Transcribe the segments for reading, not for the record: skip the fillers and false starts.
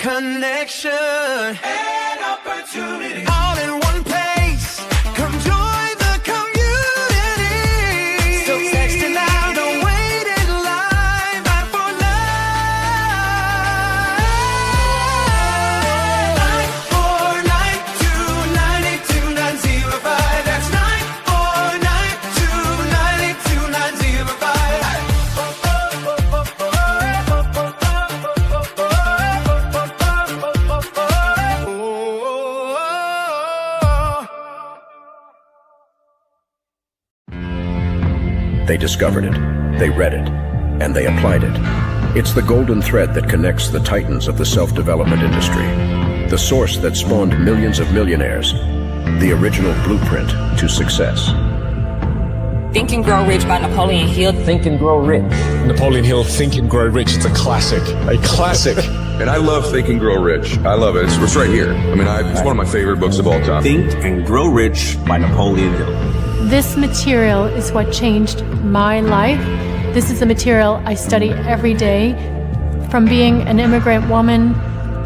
connection, and opportunity. All in one place. Come join the community. So text it now, don't wait in line. Fight for life. 949-292-905. That's 949-292-905. They discovered it, they read it, and they applied it. It's the golden thread that connects the titans of the self-development industry, the source that spawned millions of millionaires, the original blueprint to success. Think and Grow Rich by Napoleon Hill. Think and Grow Rich. Napoleon Hill, Think and Grow Rich. It's a classic. A classic. And I love Think and Grow Rich. I love it. It's right here. I mean, it's one of my favorite books of all time. Think and Grow Rich by Napoleon Hill. This material is what changed my life. This is the material I study every day. From being an immigrant woman,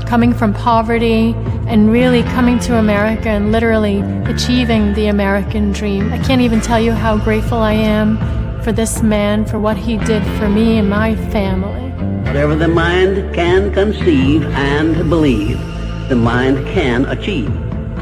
coming from poverty, and really coming to America and literally achieving the American dream. I can't even tell you how grateful I am for this man, for what he did for me and my family. Whatever the mind can conceive and believe, the mind can achieve.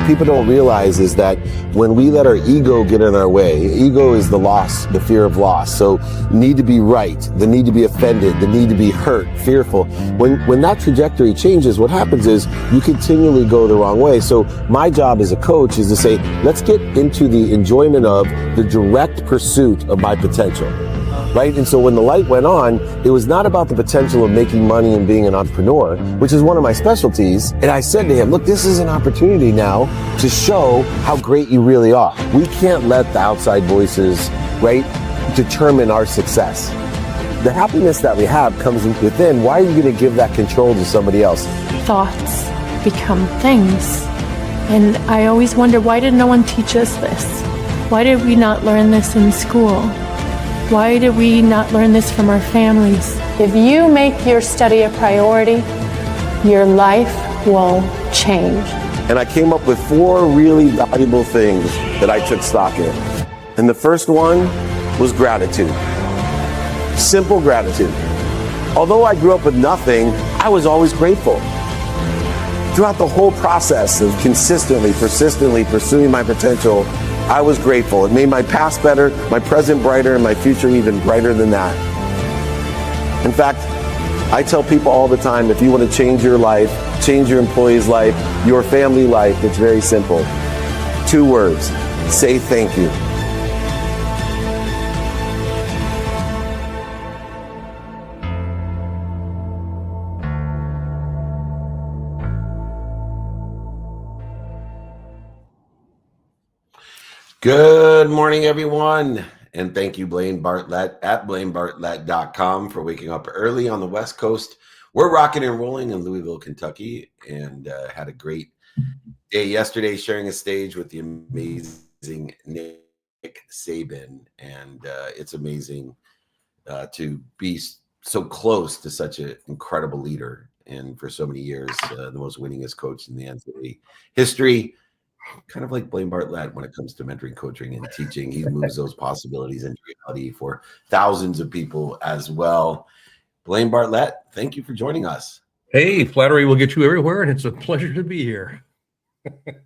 People don't realize is that when we let our ego get in our way, ego is the loss, the fear of loss. So need to be right, the need to be offended, the need to be hurt, fearful. When that trajectory changes, what happens is you continually go the wrong way. So my job as a coach is to say, let's get into the enjoyment of the direct pursuit of my potential. Right? And so when the light went on, it was not about the potential of making money and being an entrepreneur, which is one of my specialties. And I said to him, look, this is an opportunity now to show how great you really are. We can't let the outside voices, right, determine our success. The happiness that we have comes within. Why are you going to give that control to somebody else? Thoughts become things. And I always wonder, why did no one teach us this? Why did we not learn this in school? Why did we not learn this from our families? If you make your study a priority, your life will change. And I came up with 4 really valuable things that I took stock in. And the first one was gratitude. Simple gratitude. Although I grew up with nothing, I was always grateful. Throughout the whole process of consistently, persistently pursuing my potential, I was grateful. It made my past better, my present brighter, and my future even brighter than that. In fact, I tell people all the time, if you want to change your life, change your employee's life, your family life, it's very simple. 2 words, say thank you. Good morning, everyone. And thank you, Blaine Bartlett at blainebartlett.com for waking up early on the West Coast. We're rocking and rolling in Louisville, Kentucky, and had a great day yesterday sharing a stage with the amazing Nick Saban. And it's amazing to be so close to such an incredible leader. And for so many years, the most winningest coach in the NCAA history. Kind of like Blaine Bartlett when it comes to mentoring, coaching, and teaching. He moves those possibilities into reality for thousands of people as well. Blaine Bartlett, thank you for joining us. Hey, flattery will get you everywhere, and it's a pleasure to be here.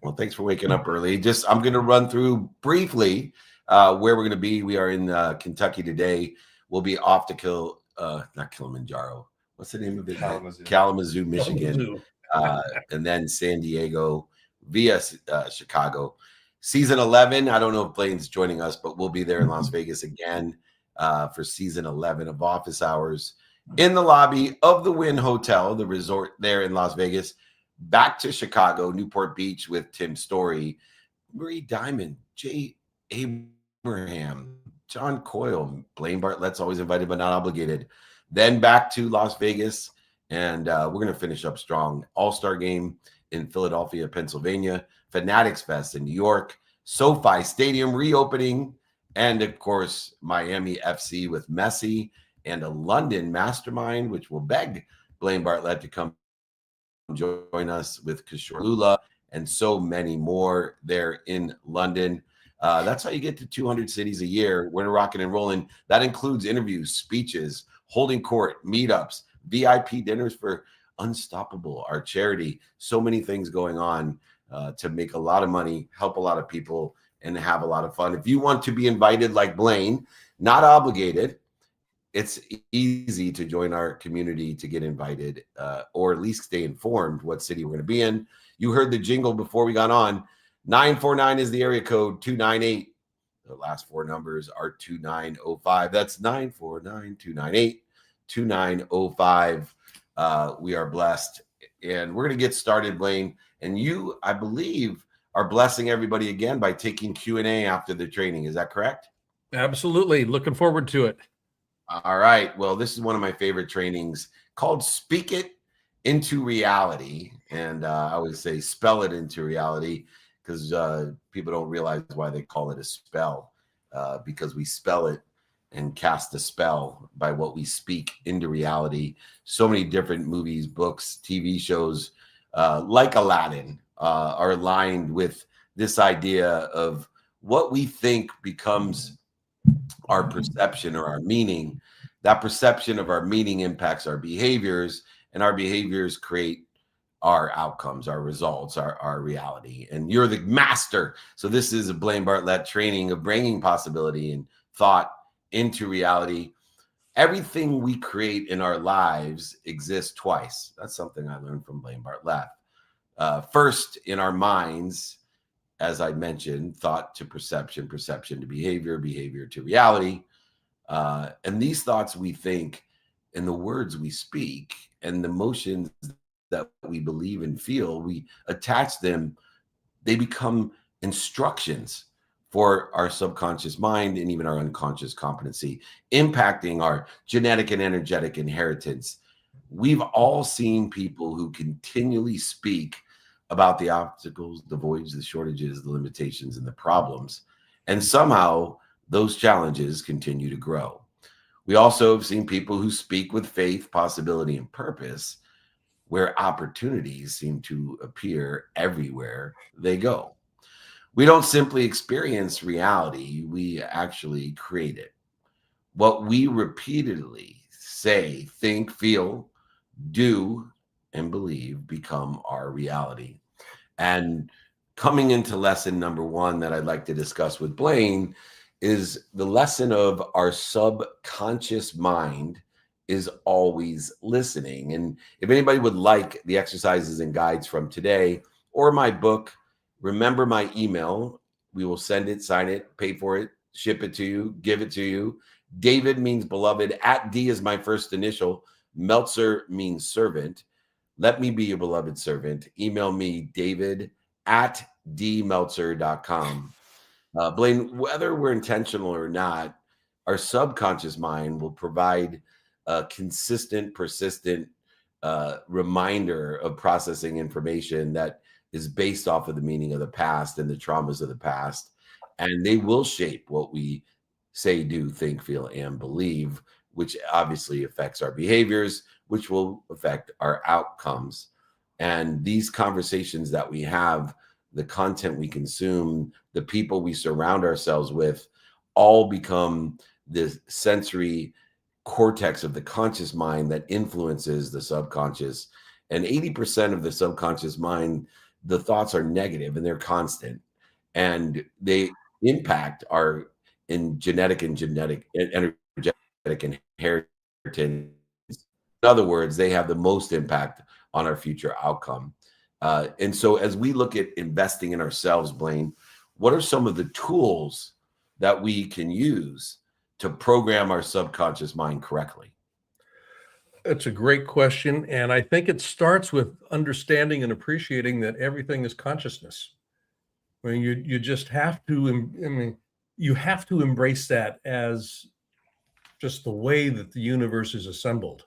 Well, thanks for waking up early. I'm going to run through briefly where we're going to be. We are in Kentucky today. We'll be off to not Kilimanjaro. What's the name of it? Kalamazoo, Michigan. And then San Diego via Chicago. Season 11, I don't know if Blaine's joining us, but we'll be there in Las Vegas again for season 11 of Office Hours in the lobby of the Wynn Hotel, the resort there in Las Vegas. Back to Chicago, Newport Beach with Tim Story, Marie Diamond, Jay Abraham, John Coyle, Blaine Bartlett's always invited but not obligated. Then back to Las Vegas, and we're going to finish up strong. All-Star Game in Philadelphia, Pennsylvania, Fanatics Fest in New York, SoFi Stadium reopening, and of course, Miami FC with Messi and a London mastermind, which will beg Blaine Bartlett to come join us with Kishore Lula and so many more there in London. That's how you get to 200 cities a year. We're rocking and rolling. That includes interviews, speeches, holding court, meetups, VIP dinners for Unstoppable, our charity. So many things going on to make a lot of money, help a lot of people, and have a lot of fun. If you want to be invited like Blaine, not obligated, it's easy to join our community to get invited or at least stay informed what city we're going to be in. You heard the jingle before we got on. 949 is the area code, 298. The last four numbers are 2905. That's 949-298-2905. We are blessed. And we're going to get started, Blaine. And you, I believe, are blessing everybody again by taking Q&A after the training. Is that correct? Absolutely. Looking forward to it. All right. Well, this is one of my favorite trainings called Speak It into Reality. And I always say spell it into reality because people don't realize why they call it a spell because we spell it and cast a spell by what we speak into reality. So many different movies, books, TV shows like Aladdin are aligned with this idea of what we think becomes our perception or our meaning. That perception of our meaning impacts our behaviors, and our behaviors create our outcomes, our results, our reality. And you're the master. So this is a Blaine Bartlett training of bringing possibility and thought into reality. Everything we create in our lives exists twice. That's something I learned from Blaine Bartlett. First, in our minds, as I mentioned, thought to perception, perception to behavior, behavior to reality. And these thoughts we think and the words we speak and the emotions that we believe and feel, we attach them, they become instructions for our subconscious mind and even our unconscious competency, impacting our genetic and energetic inheritance. We've all seen people who continually speak about the obstacles, the voids, the shortages, the limitations, and the problems. And somehow those challenges continue to grow. We also have seen people who speak with faith, possibility, and purpose, where opportunities seem to appear everywhere they go. We don't simply experience reality, we actually create it. What we repeatedly say, think, feel, do, and believe become our reality. And coming into lesson number one that I'd like to discuss with Blaine is the lesson of our subconscious mind is always listening. And if anybody would like the exercises and guides from today or my book, remember my email. We will send it, sign it, pay for it, ship it to you, give it to you. David means beloved. At D is my first initial. Meltzer means servant. Let me be your beloved servant. Email me, david@dmeltzer.com. Blaine, whether we're intentional or not, our subconscious mind will provide a consistent, persistent reminder of processing information that is based off of the meaning of the past and the traumas of the past. And they will shape what we say, do, think, feel, and believe, which obviously affects our behaviors, which will affect our outcomes. And these conversations that we have, the content we consume, the people we surround ourselves with, all become the sensory cortex of the conscious mind that influences the subconscious. And 80% of the subconscious mind, the thoughts are negative and they're constant. And they impact our genetic and energetic inheritance. In other words, they have the most impact on our future outcome. And so as we look at investing in ourselves, Blaine, what are some of the tools that we can use to program our subconscious mind correctly? It's a great question. And I think it starts with understanding and appreciating that everything is consciousness. I mean, you just have to, you have to embrace that as just the way that the universe is assembled.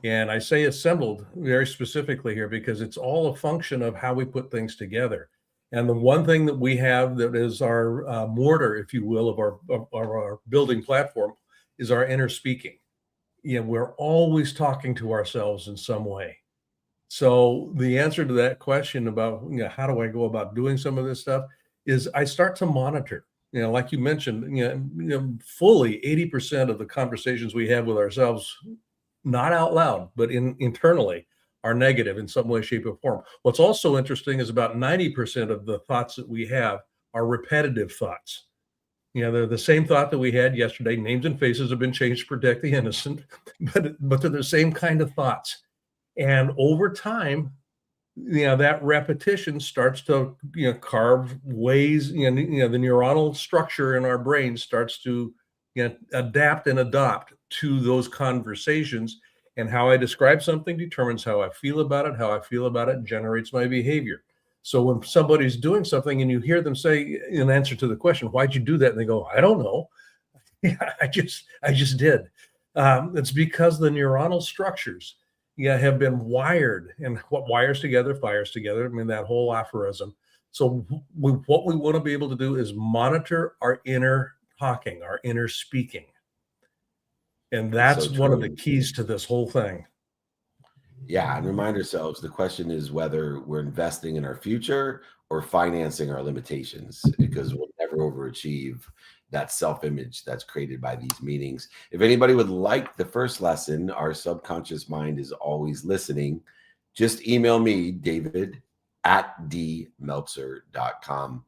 And I say assembled very specifically here because it's all a function of how we put things together. And the one thing that we have that is our mortar, if you will, of our building platform is our inner speaking. You know, we're always talking to ourselves in some way. So the answer to that question about, how do I go about doing some of this stuff is I start to monitor. Like you mentioned, fully 80% of the conversations we have with ourselves, not out loud, but internally, are negative in some way, shape, or form. What's also interesting is about 90% of the thoughts that we have are repetitive thoughts. They're the same thought that we had yesterday. Names and faces have been changed to protect the innocent, but they're the same kind of thoughts. And over time, that repetition starts to, carve ways, the neuronal structure in our brain starts to, adapt and adopt to those conversations. And how I describe something determines how I feel about it. How I feel about it generates my behavior. So when somebody's doing something and you hear them say in answer to the question, why'd you do that? And they go, I don't know. I just did. It's because the neuronal structures have been wired, and what wires together fires together. I mean, that whole aphorism. So what we want to be able to do is monitor our inner talking, our inner speaking. And that's So one of the true. keys to this whole thing. Yeah, and remind ourselves the question is whether we're investing in our future or financing our limitations, because we'll never overachieve that self-image that's created by these meetings. If anybody would like the first lesson, our subconscious mind is always listening. Just email me, david@dmeltzer.com.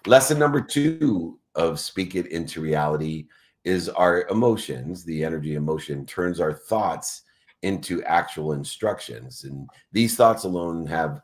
Lesson number 2 of Speak It Into Reality is our emotions. The energy emotion turns our thoughts into actual instructions. And these thoughts alone have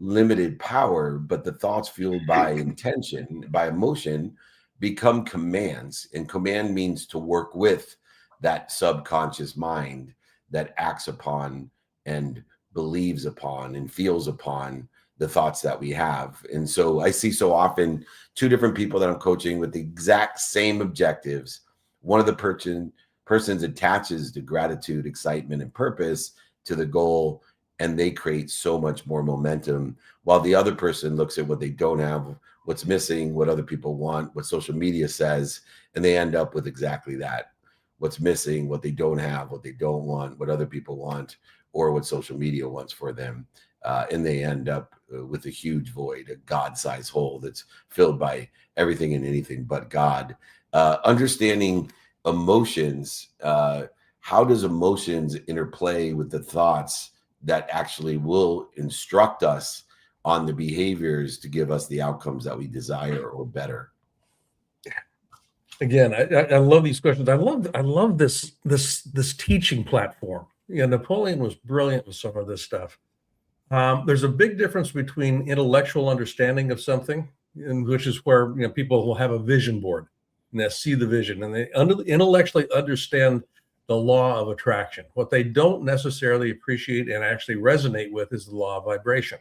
limited power, but the thoughts fueled by intention, by emotion, become commands. And command means to work with that subconscious mind that acts upon and believes upon and feels upon the thoughts that we have. And so I see so often 2 different people that I'm coaching with the exact same objectives. One of the persons attaches to gratitude, excitement, and purpose to the goal, and they create so much more momentum, while the other person looks at what they don't have, what's missing, what other people want, what social media says, and they end up with exactly that: what's missing, what they don't have, what they don't want, what other people want, or what social media wants for them. And they end up with a huge void, a God-sized hole that's filled by everything and anything but God. Understanding emotions, how does emotions interplay with the thoughts that actually will instruct us on the behaviors to give us the outcomes that we desire or better? Again, I love these questions. I love this teaching platform. Napoleon was brilliant with some of this stuff. There's a big difference between intellectual understanding of something, which is where people will have a vision board and they see the vision and they intellectually understand the law of attraction. What they don't necessarily appreciate and actually resonate with is the law of vibration.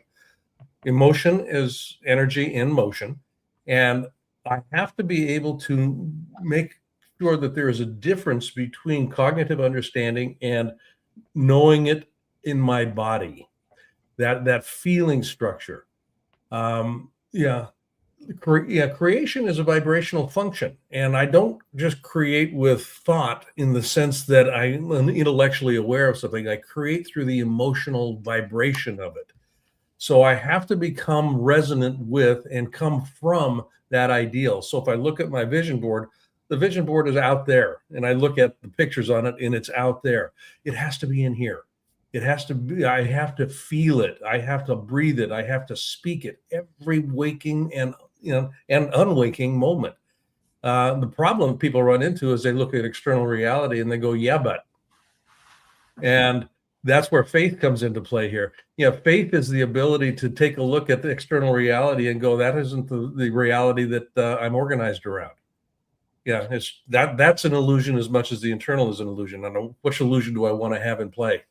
Emotion is energy in motion, and I have to be able to make sure that there is a difference between cognitive understanding and knowing it in my body. That feeling structure. Creation is a vibrational function, and I don't just create with thought in the sense that I'm intellectually aware of something. I create through the emotional vibration of it. So I have to become resonant with and come from that ideal. So if I look at my vision board, the vision board is out there, and I look at the pictures on it, and it's out there. It has to be in here. It has to be, I have to feel it. I have to breathe it. I have to speak it every waking and unwaking moment. The problem people run into is they look at external reality and they go, yeah, but. And that's where faith comes into play here. Faith is the ability to take a look at the external reality and go, that isn't the reality that I'm organized around. That's an illusion as much as the internal is an illusion. I know, which illusion do I want to have in play?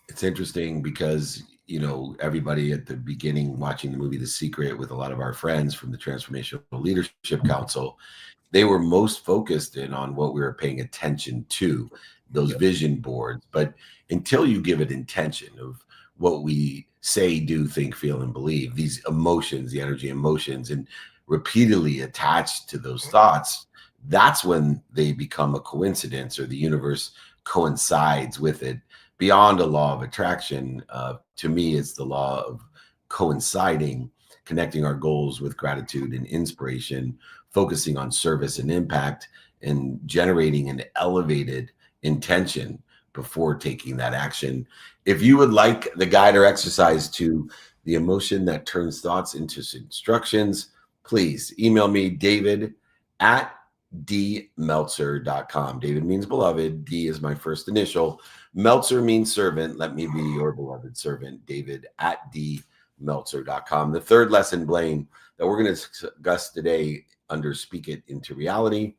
It's interesting because, everybody at the beginning watching the movie The Secret with a lot of our friends from the Transformational Leadership Council, they were most focused in on what we were paying attention to, those vision boards. But until you give it intention of what we say, do, think, feel, and believe, these emotions, the energy emotions, and repeatedly attached to those thoughts, that's when they become a coincidence or the universe coincides with it. beyond a law of attraction. To me, it's the law of coinciding, connecting our goals with gratitude and inspiration, focusing on service and impact, and generating an elevated intention before taking that action. If you would like the guide or exercise to the emotion that turns thoughts into instructions, please email me, David at dmeltzer.com. David means beloved. D is my first initial. Meltzer means servant. Let me be your beloved servant. David at dmeltzer.com. The third lesson, Blaine, that we're going to discuss today under Speak It Into Reality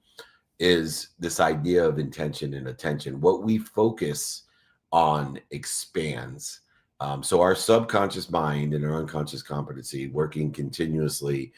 is this idea of intention and attention. What we focus on expands. So our subconscious mind and our unconscious competency working continuously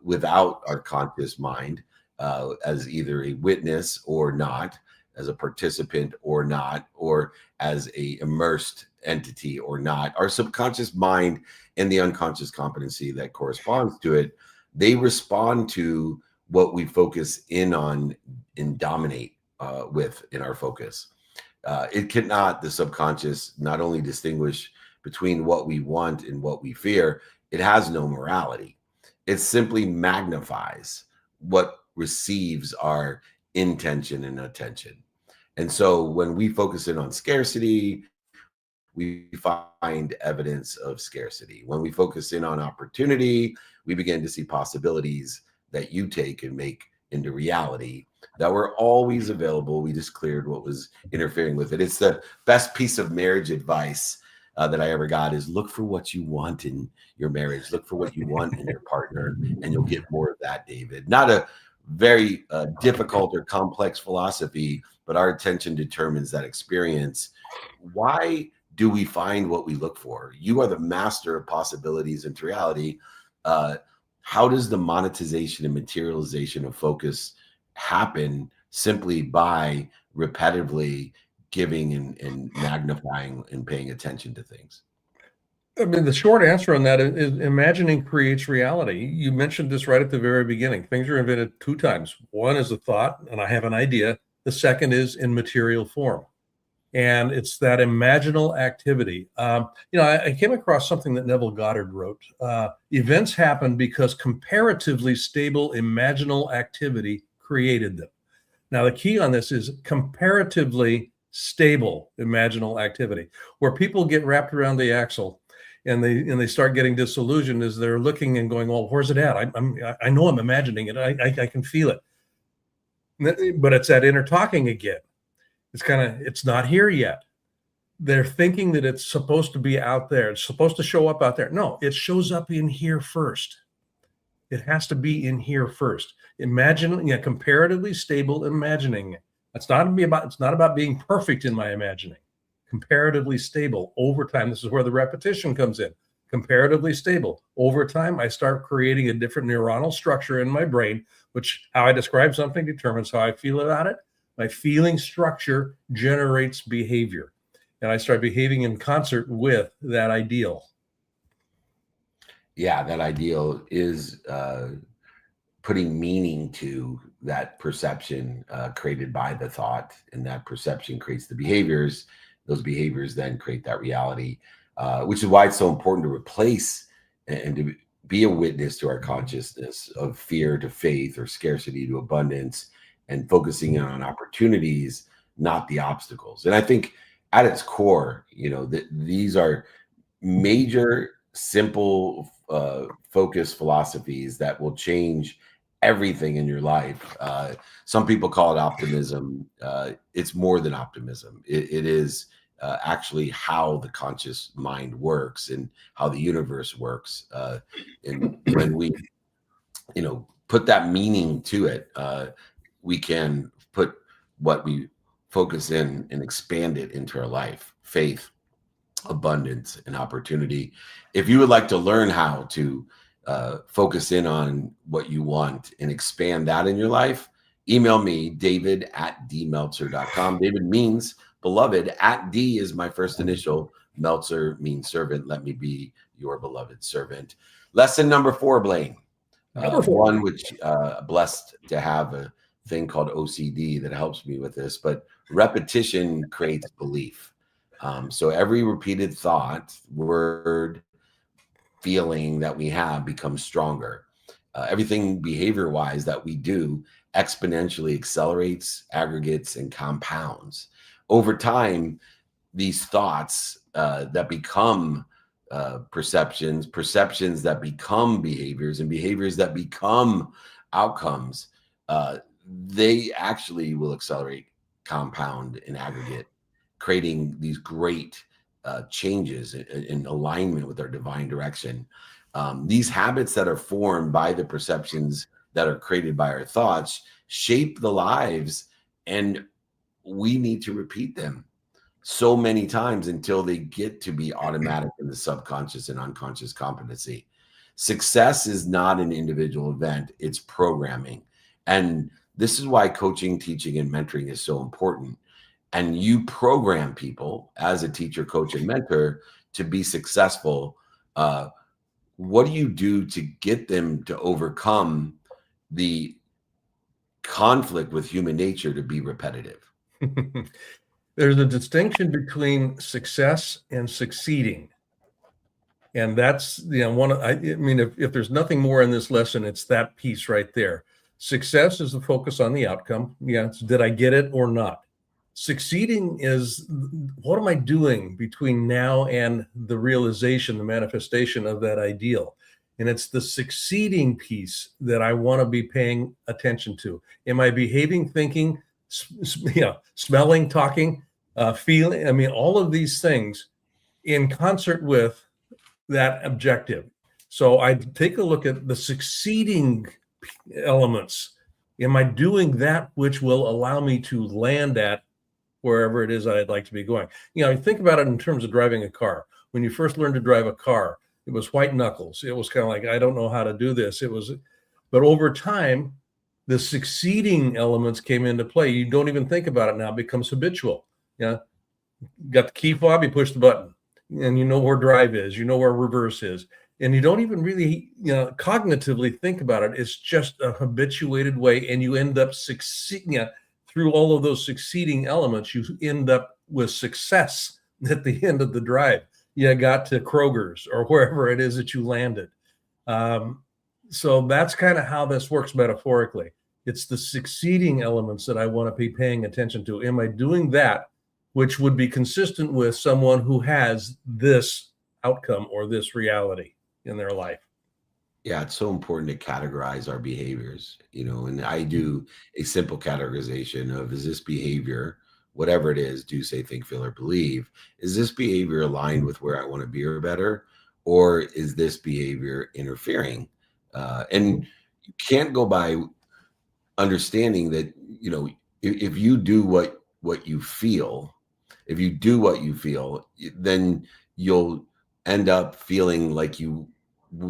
without our conscious mind as either a witness or not, as a participant or not, or as a immersed entity or not. Our subconscious mind and the unconscious competency that corresponds to it, they respond to what we focus in on and dominate with in our focus. It cannot, the subconscious, not only distinguish between what we want and what we fear, it has no morality. It simply magnifies what receives our intention and attention. And so when we focus in on scarcity, we find evidence of scarcity. When we focus in on opportunity, we begin to see possibilities that you take and make into reality that were always available. We just cleared what was interfering with it. It's the best piece of marriage advice that I ever got is look for what you want in your marriage. Look for what you want in your partner, and you'll get more of that, David. Not a very difficult or complex philosophy, but our attention determines that experience. Why do we find what we look for? You are the master of possibilities into reality. How does the monetization and materialization of focus happen? Simply by repetitively giving and magnifying and paying attention to things. I mean, the short answer on that is imagining creates reality. You mentioned this right at the very beginning. Things are invented two times. One is a thought, and I have an idea. The second is in material form. And it's that imaginal activity. I came across something that Neville Goddard wrote. Events happen because comparatively stable imaginal activity created them. Now, the key on this is comparatively stable imaginal activity, where people get wrapped around the axle and they start getting disillusioned as they're looking and going, well, where's it at? I know I'm imagining it. I can feel it. But it's that inner talking again. It's not here yet. They're thinking that it's supposed to be out there. It's supposed to show up out there. No, it shows up in here first. It has to be in here first. Comparatively stable imagining. It's not about being perfect in my imagining. Comparatively stable over time. This is where the repetition comes in. Comparatively stable over time. I start creating a different neuronal structure in my brain, which how I describe something determines how I feel about it. My feeling structure generates behavior, and I start behaving in concert with that ideal. Yeah, that ideal is putting meaning to that perception created by the thought, and that perception creates the behaviors. Those behaviors then create that reality, which is why it's so important to replace and to be a witness to our consciousness of fear to faith or scarcity to abundance, and focusing on opportunities, not the obstacles. And I think at its core, these are major, simple focus philosophies that will change everything in your life. Some people call it optimism. It's more than optimism. It is actually how the conscious mind works and how the universe works. And when we, put that meaning to it, we can put what we focus in and expand it into our life, faith, abundance, and opportunity. If you would like to learn how to focus in on what you want and expand that in your life, email me, David at dmeltzer.com. David means beloved. At D is my first initial. Meltzer means servant. Let me be your beloved servant. Lesson number 4, Blaine. One which blessed to have a thing called OCD that helps me with this, but repetition creates belief. So every repeated thought, word, feeling that we have becomes stronger. Everything behavior wise that we do exponentially accelerates, aggregates, and compounds. Over time, these thoughts that become perceptions, perceptions that become behaviors, and behaviors that become outcomes, they actually will accelerate, compound, and aggregate, creating these great changes in alignment with our divine direction. These habits that are formed by the perceptions that are created by our thoughts shape the lives, and we need to repeat them so many times until they get to be automatic in the subconscious and unconscious competency. Success is not an individual event, it's programming. And this is why coaching, teaching, and mentoring is so important. And you program people as a teacher, coach, and mentor to be successful. What do you do to get them to overcome the conflict with human nature to be repetitive? There's a distinction between success and succeeding. And that's, I mean, if there's nothing more in this lesson, it's that piece right there. Success is the focus on the outcome. Did I get it or not? Succeeding is, what am I doing between now and the realization, the manifestation of that ideal? And it's the succeeding piece that I want to be paying attention to. Am I behaving, thinking, smelling, talking, feeling? I mean, all of these things in concert with that objective. So I take a look at the succeeding elements. Am I doing that which will allow me to land at wherever it is I'd like to be going? Think about it in terms of driving a car. When you first learned to drive a car, it was white knuckles. It was kind of like, I don't know how to do this. But over time, the succeeding elements came into play. You don't even think about it now. It becomes habitual. Got the key fob, you push the button, and you know where drive is, you know where reverse is. And you don't even really, cognitively think about it. It's just a habituated way, and you end up succeeding through all of those succeeding elements. You end up with success at the end of the drive. You got to Kroger's or wherever it is that you landed. So that's kind of how this works metaphorically. It's the succeeding elements that I want to be paying attention to. Am I doing that which would be consistent with someone who has this outcome or this reality in their life? Yeah, it's so important to categorize our behaviors, and I do a simple categorization of, is this behavior, whatever it is, do, say, think, feel, or believe, is this behavior aligned with where I want to be or better? Or is this behavior interfering? And you can't go by understanding that, if you do what you feel, then you'll end up feeling like you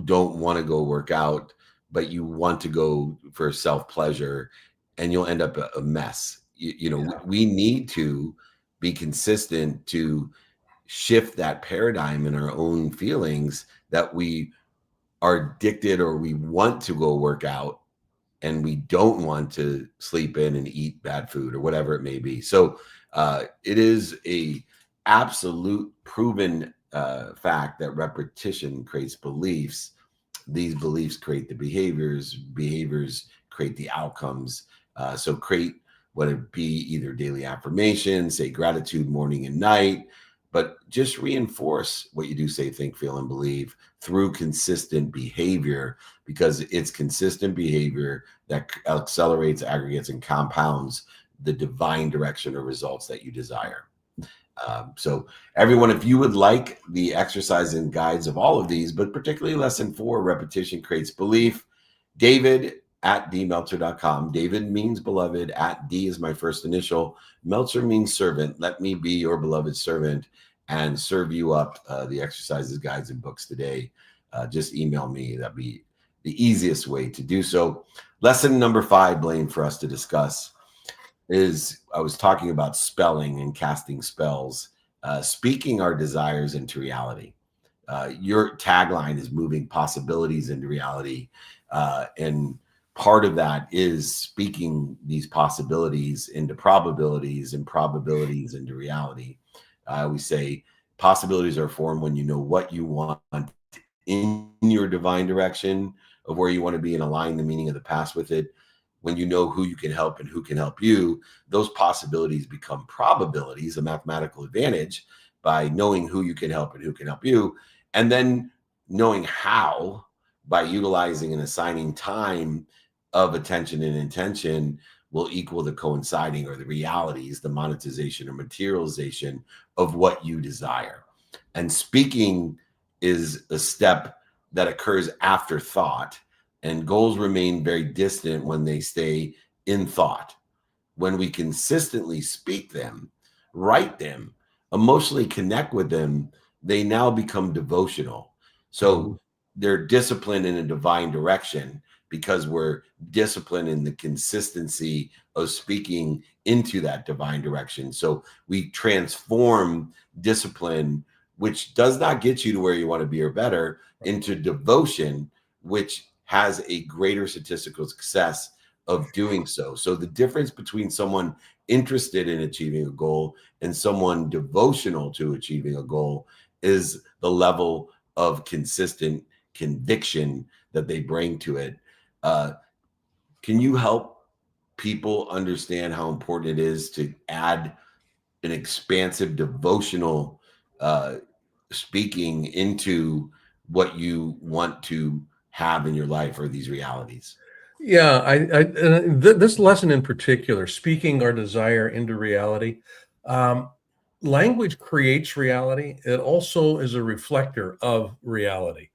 don't want to go work out, but you want to go for self-pleasure, and you'll end up a mess. We need to be consistent to shift that paradigm in our own feelings, that we are addicted or we want to go work out and we don't want to sleep in and eat bad food or whatever it may be. So it is a absolute proven fact that repetition creates beliefs. These beliefs create the behaviors create the outcomes. So create, whether it be either daily affirmations, say gratitude morning and night, but just reinforce what you do, say, think, feel, and believe through consistent behavior, because it's consistent behavior that accelerates, aggregates, and compounds the divine direction or results that you desire. So everyone, if you would like the exercise and guides of all of these, but particularly lesson 4, repetition creates belief, David at dmeltzer.com. David means beloved. At D is my first initial. Meltzer means servant. Let me be your beloved servant and serve you up the exercises, guides, and books today. Just email me. That'd be the easiest way to do so. Lesson number 5, Blaine, for us to discuss is, I was talking about spelling and casting spells, speaking our desires into reality. Your tagline is moving possibilities into reality. And part of that is speaking these possibilities into probabilities and probabilities into reality. I always say possibilities are formed when you know what you want in your divine direction of where you want to be and align the meaning of the past with it. When you know who you can help and who can help you, those possibilities become probabilities, a mathematical advantage by knowing who you can help and who can help you. And then knowing how, by utilizing and assigning time of attention and intention, will equal the coinciding or the realities, the monetization or materialization of what you desire. And speaking is a step that occurs after thought, and goals remain very distant when they stay in thought. When we consistently speak them, write them, emotionally connect with them, they now become devotional. So they're disciplined in a divine direction because we're disciplined in the consistency of speaking into that divine direction. So we transform discipline, which does not get you to where you want to be or better, into devotion, which has a greater statistical success of doing so. So the difference between someone interested in achieving a goal and someone devotional to achieving a goal is the level of consistent conviction that they bring to it. Can you help people understand how important it is to add an expansive devotional speaking into what you want to have in your life or these realities? Yeah, this lesson in particular, speaking our desire into reality, language creates reality. It also is a reflector of reality.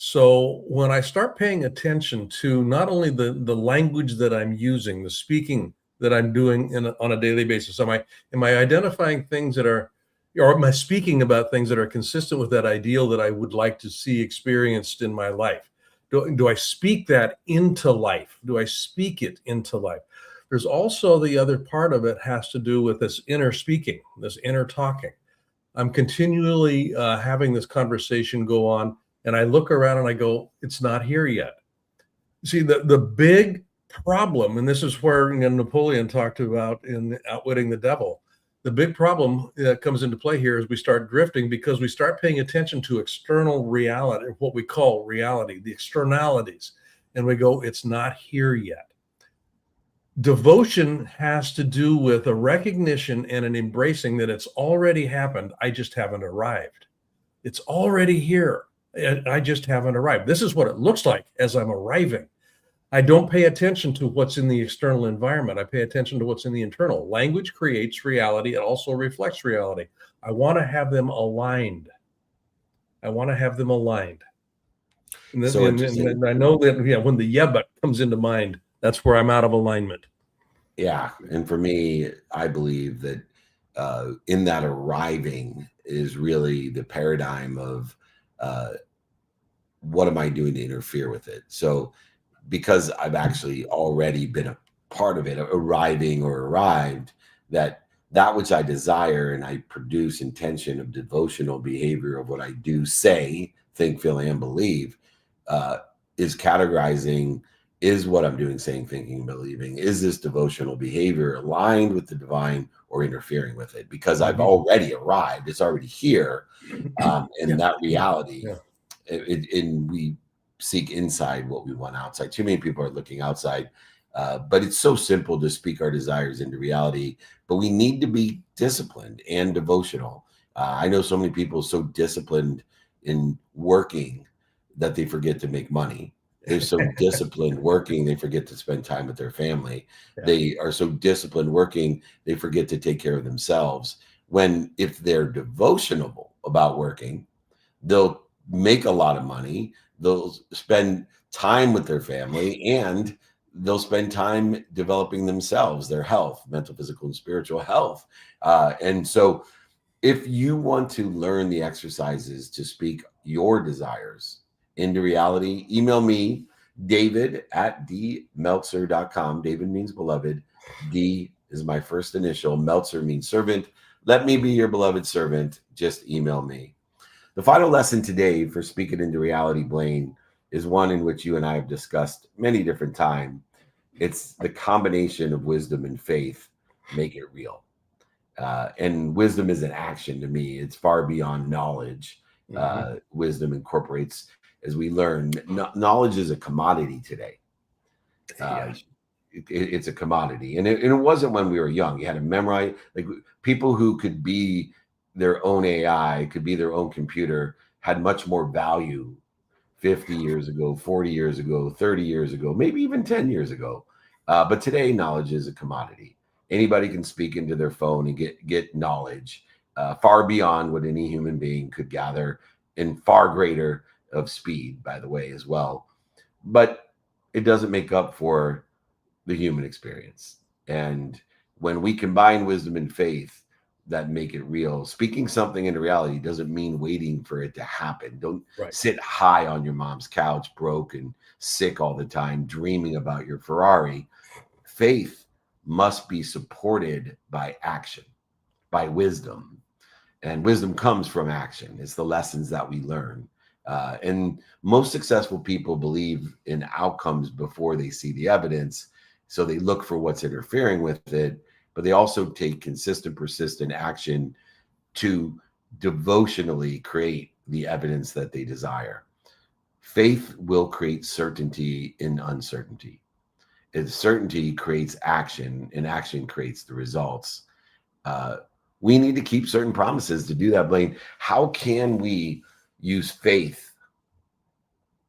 So when I start paying attention to not only the language that I'm using, the speaking that I'm doing on a daily basis, am I identifying things that are, or am I speaking about things that are consistent with that ideal that I would like to see experienced in my life? Do I speak that into life? Do I speak it into life? There's also the other part of it has to do with this inner speaking, this inner talking. I'm continually having this conversation go on, and I look around and I go, it's not here yet. See, the big problem, and this is where Napoleon talked about in Outwitting the Devil, the big problem that comes into play here is we start drifting because we start paying attention to external reality, what we call reality, the externalities, and we go, it's not here yet. Devotion has to do with a recognition and an embracing that it's already happened. I just haven't arrived. It's already here. I just haven't arrived. This is what it looks like as I'm arriving. I don't pay attention to what's in the external environment. I pay attention to what's in the internal. Language creates reality. It also reflects reality. I want to have them aligned. I want to have them aligned. And, So and I know that when the but comes into mind, that's where I'm out of alignment. Yeah. And for me, I believe that in that arriving is really the paradigm of what am I doing to interfere with it? So because I've actually already been a part of it, arriving or arrived, that which I desire and I produce intention of devotional behavior of what I do, say, think, feel, and believe, is categorizing, is what I'm doing, saying, thinking, believing, is this devotional behavior aligned with the divine or interfering with it? Because I've already arrived, it's already here, and that reality, and we seek inside what we want outside. Too many people are looking outside, but it's so simple to speak our desires into reality, but we need to be disciplined and devotional. I know so many people so disciplined in working that they forget to make money. They're so disciplined working, they forget to spend time with their family. They are so disciplined working, they forget to take care of themselves. When if they're devotional about working, they'll make a lot of money, they'll spend time with their family, and they'll spend time developing themselves, their health, mental, physical, and spiritual health. And so if you want to learn the exercises to speak your desires into reality, email me, david@dmeltzer.com. David means beloved. D is my first initial. Meltzer means servant. Let me be your beloved servant. Just email me. The final lesson today for Speak It Into Reality, Blaine, is one in which you and I have discussed many different times. It's the combination of wisdom and faith make it real. And wisdom is an action to me. It's far beyond knowledge. Wisdom incorporates, as we learn, knowledge is a commodity today. It's a commodity, and it wasn't when we were young. You had to memorize. Like, people who could be their own AI, could be their own computer, had much more value 50 years ago, 40 years ago, 30 years ago, maybe even 10 years ago. But today, knowledge is a commodity. Anybody can speak into their phone and get knowledge far beyond what any human being could gather, and far greater of speed, by the way, as well. But it doesn't make up for the human experience. And when we combine wisdom and faith that make it real, speaking something into reality doesn't mean waiting for it to happen. Don't sit high on your mom's couch, broke and sick all the time, dreaming about your Ferrari. Faith must be supported by action, by wisdom. And wisdom comes from action. It's the lessons that we learn. And most successful people believe in outcomes before they see the evidence. So they look for what's interfering with it, but they also take consistent, persistent action to devotionally create the evidence that they desire. Faith will create certainty in uncertainty. And certainty creates action, and action creates the results. We need to keep certain promises to do that, Blaine. How can we use faith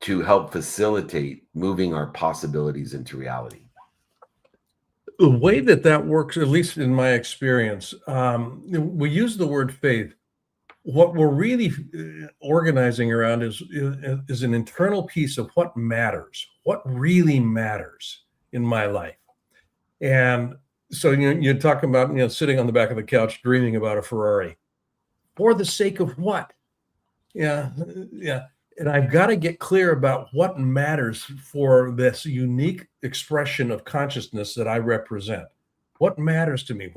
to help facilitate moving our possibilities into reality? The way that works, at least in my experience, we use the word faith. What we're really organizing around is an internal piece of what matters, what really matters in my life. And so you're talking about sitting on the back of the couch dreaming about a Ferrari. For the sake of what? Yeah. And I've got to get clear about what matters for this unique expression of consciousness that I represent. What matters to me?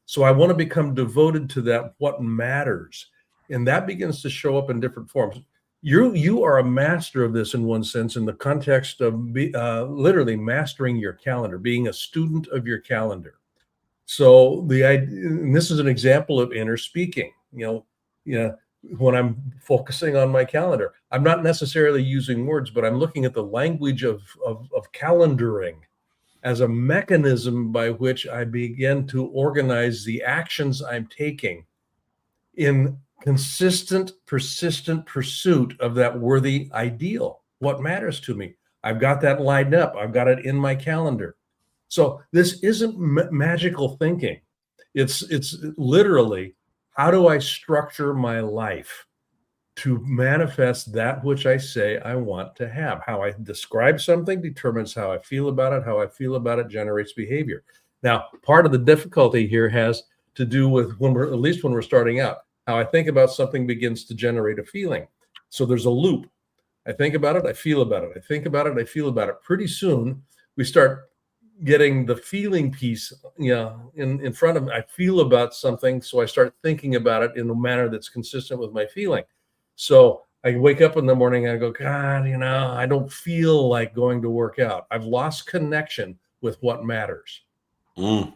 So I want to become devoted to that, what matters. And that begins to show up in different forms. You are a master of this in one sense, in the context of literally mastering your calendar, being a student of your calendar. So and this is an example of inner speaking. When I'm focusing on my calendar, I'm not necessarily using words, but I'm looking at the language of calendaring as a mechanism by which I begin to organize the actions I'm taking in consistent, persistent pursuit of that worthy ideal. What matters to me? I've got that lined up. I've got it in my calendar. So this isn't magical thinking. It's literally, how do I structure my life to manifest that which I say I want to have? How I describe something determines how I feel about it. How I feel about it generates behavior. Now, part of the difficulty here has to do with at least when we're starting out, how I think about something begins to generate a feeling. So there's a loop. I think about it, I feel about it. I think about it, I feel about it. Pretty soon we start getting the feeling piece, in front of me. I feel about something, so I start thinking about it in a manner that's consistent with my feeling. So I wake up in the morning and I go, God, I don't feel like going to work out. I've lost connection with what matters. And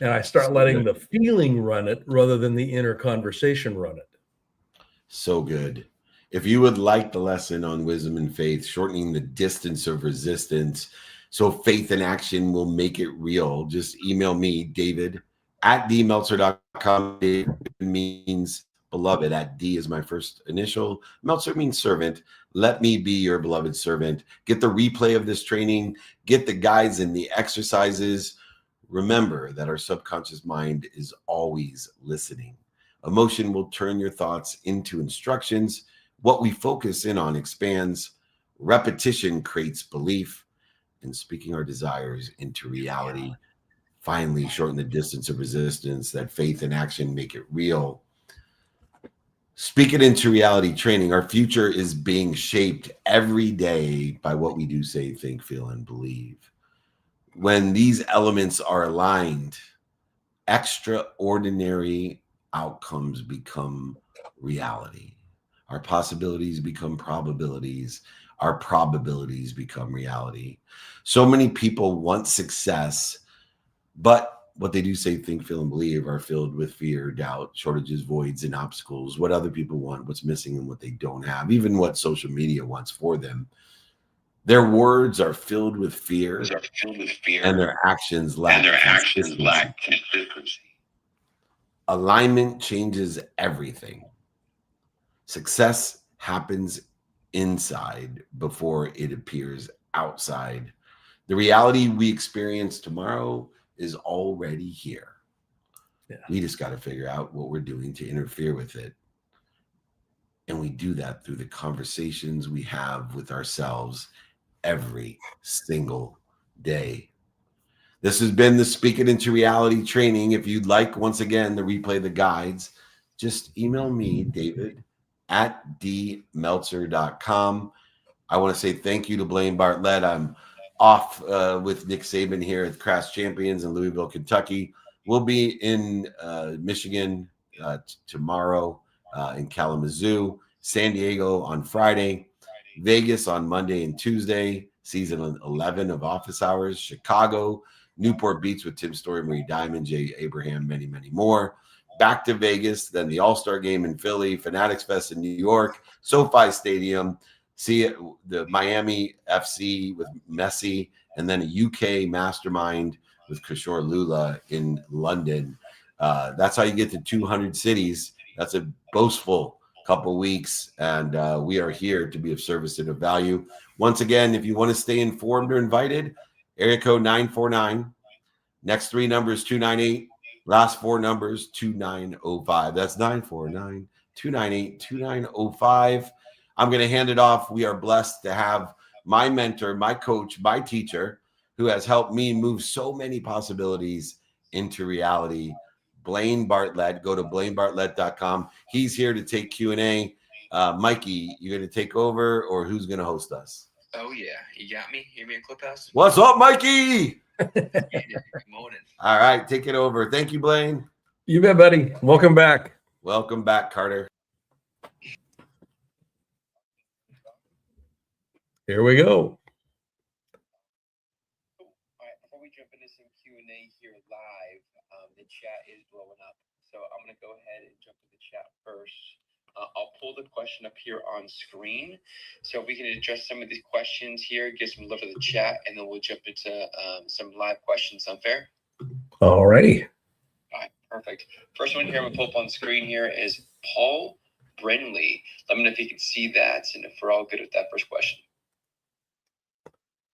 I start letting the feeling run it rather than the inner conversation run it. So good. If you would like the lesson on wisdom and faith, shortening the distance of resistance, so faith and action will make it real, just email me, David@dmeltzer.com. David means beloved. D is my first initial. Meltzer means servant. Let me be your beloved servant. Get the replay of this training. Get the guides and the exercises. Remember that our subconscious mind is always listening. Emotion will turn your thoughts into instructions. What we focus in on expands. Repetition creates belief. And speaking our desires into reality, finally shorten the distance of resistance, that faith and action make it real. Speak it into reality training. Our future is being shaped every day by what we do, say, think, feel, and believe. When these elements are aligned, extraordinary outcomes become reality. Our possibilities become probabilities. Our probabilities become reality. So many people want success, but what they do say, think, feel, and believe are filled with fear, doubt, shortages, voids, and obstacles, what other people want, what's missing, and what they don't have, even what social media wants for them. Their words are filled with fear, and their actions lack consistency. Alignment changes everything. Success happens inside before it appears outside. The reality we experience tomorrow is already here. Yeah. We just got to figure out what we're doing to interfere with it. And we do that through the conversations we have with ourselves every single day. This has been the Speak It Into Reality training. If you'd like, once again, to replay the guides, just email me, David, at dmeltzer.com. I want to say thank you to Blaine Bartlett. I'm off with Nick Saban here at Crash Champions in Louisville, Kentucky. We'll be in Michigan tomorrow, in Kalamazoo, San Diego on Friday, Vegas on Monday and Tuesday, season 11 of Office Hours, Chicago, Newport Beach with Tim Story, Marie Diamond, Jay Abraham, many, many more. Back to Vegas, then the All-Star Game in Philly, Fanatics Fest in New York, SoFi Stadium, see it, the Miami FC with Messi, and then a UK mastermind with Kishore Lula in London. That's how you get to 200 cities. That's a boastful couple weeks, and we are here to be of service and of value. Once again, if you want to stay informed or invited, area code 949. Next three numbers 298. Last four numbers 2905. That's 949-298-2905. I'm going to hand it off. We are blessed to have my mentor, my coach, my teacher, who has helped me move so many possibilities into reality, Blaine Bartlett. Go to blainebartlett.com. He's here to take Q&A. Mikey, you going to take over, or who's going to host us? Oh, yeah. You got me? Hear me in Clubhouse? What's up, Mikey? Good morning. All right, take it over. Thank you, Blaine. You bet, buddy. Welcome back. Welcome back, Carter. Here we go. All right, before we jump into some Q&A here live, the chat is blowing up. So I'm going to go ahead and jump to the chat first. I'll pull the question up here on screen. So we can address some of these questions here, get some love for the chat, and then we'll jump into some live questions. Sound fair? All righty. All right, perfect. First one here I'm going to pull up on screen here is Paul Brinley. Let me know if you can see that and if we're all good with that first question.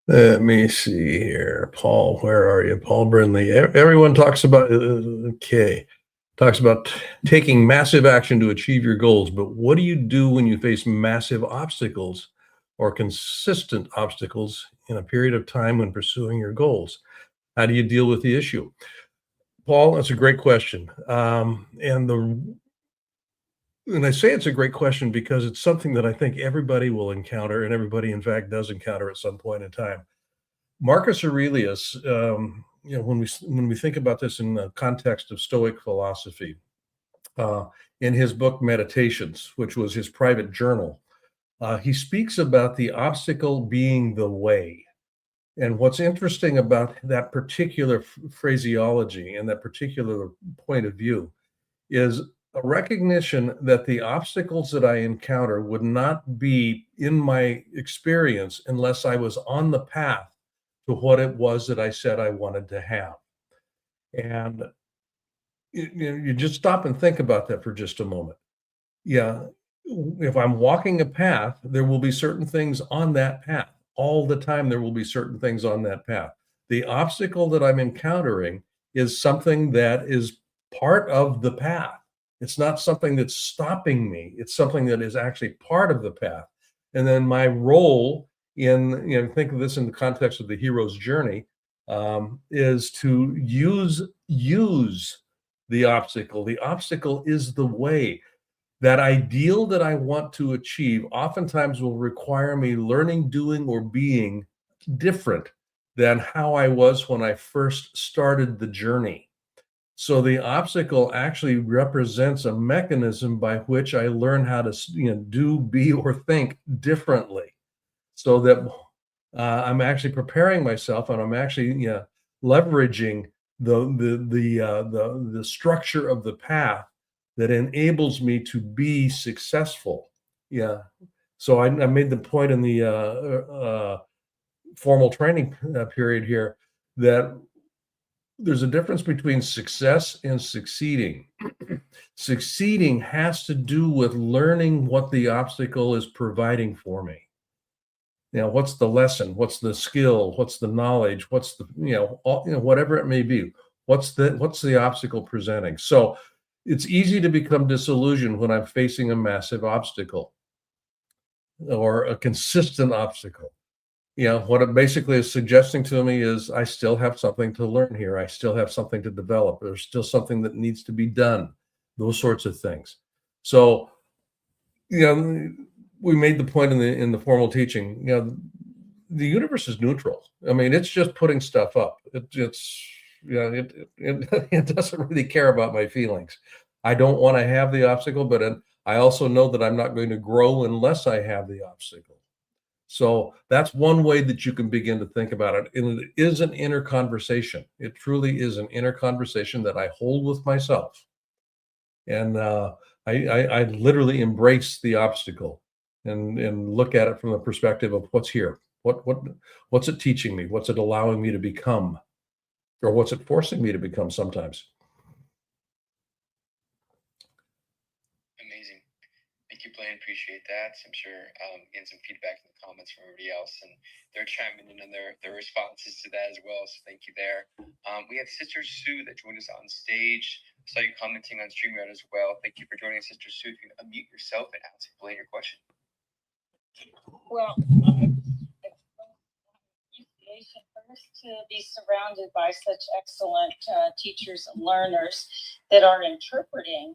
Let me see here. Paul, where are you? Paul Brinley. Everyone talks about, talks about taking massive action to achieve your goals. But what do you do when you face massive obstacles or consistent obstacles in a period of time when pursuing your goals? How do you deal with the issue? Paul, that's a great question. And I say it's a great question because it's something that I think everybody will encounter, and everybody, in fact, does encounter at some point in time. Marcus Aurelius, when we think about this in the context of Stoic philosophy, in his book Meditations, which was his private journal, he speaks about the obstacle being the way. And what's interesting about that particular phraseology and that particular point of view is a recognition that the obstacles that I encounter would not be in my experience unless I was on the path to what it was that I said I wanted to have. And you just stop and think about that for just a moment. Yeah, if I'm walking a path, there will be certain things on that path. All the time, there will be certain things on that path. The obstacle that I'm encountering is something that is part of the path. It's not something that's stopping me. It's something that is actually part of the path. And then my role in, think of this in the context of the hero's journey, is to use the obstacle. The obstacle is the way. That ideal that I want to achieve oftentimes will require me learning, doing, or being different than how I was when I first started the journey. So the obstacle actually represents a mechanism by which I learn how to do, be, or think differently, so that I'm actually preparing myself, and I'm actually leveraging the structure of the path that enables me to be successful. Yeah. So I made the point in the formal training period here that there's a difference between success and succeeding. Succeeding has to do with learning what the obstacle is providing for me. What's the lesson? What's the skill? What's the knowledge? What's the, whatever it may be. What's the obstacle presenting? So it's easy to become disillusioned when I'm facing a massive obstacle or a consistent obstacle. What it basically is suggesting to me is I still have something to learn here. I still have something to develop. There's still something that needs to be done, those sorts of things. So, we made the point in the formal teaching, the universe is neutral. I mean, it's just putting stuff up. It doesn't really care about my feelings. I don't want to have the obstacle, but I also know that I'm not going to grow unless I have the obstacle. So that's one way that you can begin to think about it. And it is an inner conversation. It truly is an inner conversation that I hold with myself. And I literally embrace the obstacle and look at it from the perspective of what's here. What's it teaching me? What's it allowing me to become? Or what's it forcing me to become sometimes? Amazing. Thank you, Blaine. Appreciate that. I'm sure getting some feedback in the comments from everybody else, and they're chiming in on their responses to that as well. So thank you there. We have Sister Sue that joined us on stage. I saw you commenting on StreamYard as well. Thank you for joining us, Sister Sue. If you can unmute yourself and ask Blaine your question. Well, appreciation first to be surrounded by such excellent teachers and learners that are interpreting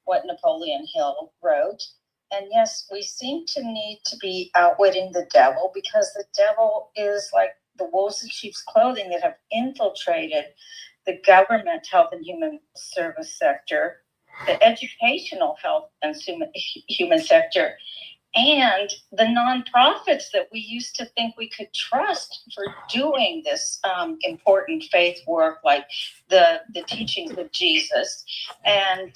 what Napoleon Hill wrote. And yes, we seem to need to be outwitting the devil, because the devil is like the wolves in sheep's clothing that have infiltrated the government health and human service sector, the educational health and human sector, and the nonprofits that we used to think we could trust for doing this important faith work, like the teachings of Jesus, and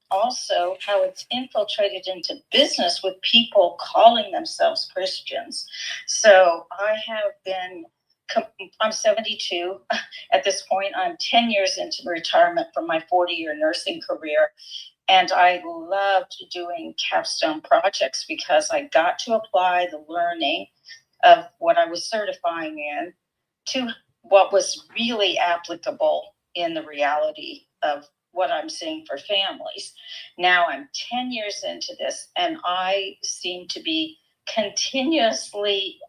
also how it's infiltrated into business with people calling themselves Christians. So I have been, I'm 72 at this point. I'm 10 years into retirement from my 40-year nursing career. And I loved doing capstone projects because I got to apply the learning of what I was certifying in to what was really applicable in the reality of what I'm seeing for families. Now I'm 10 years into this, and I seem to be continuously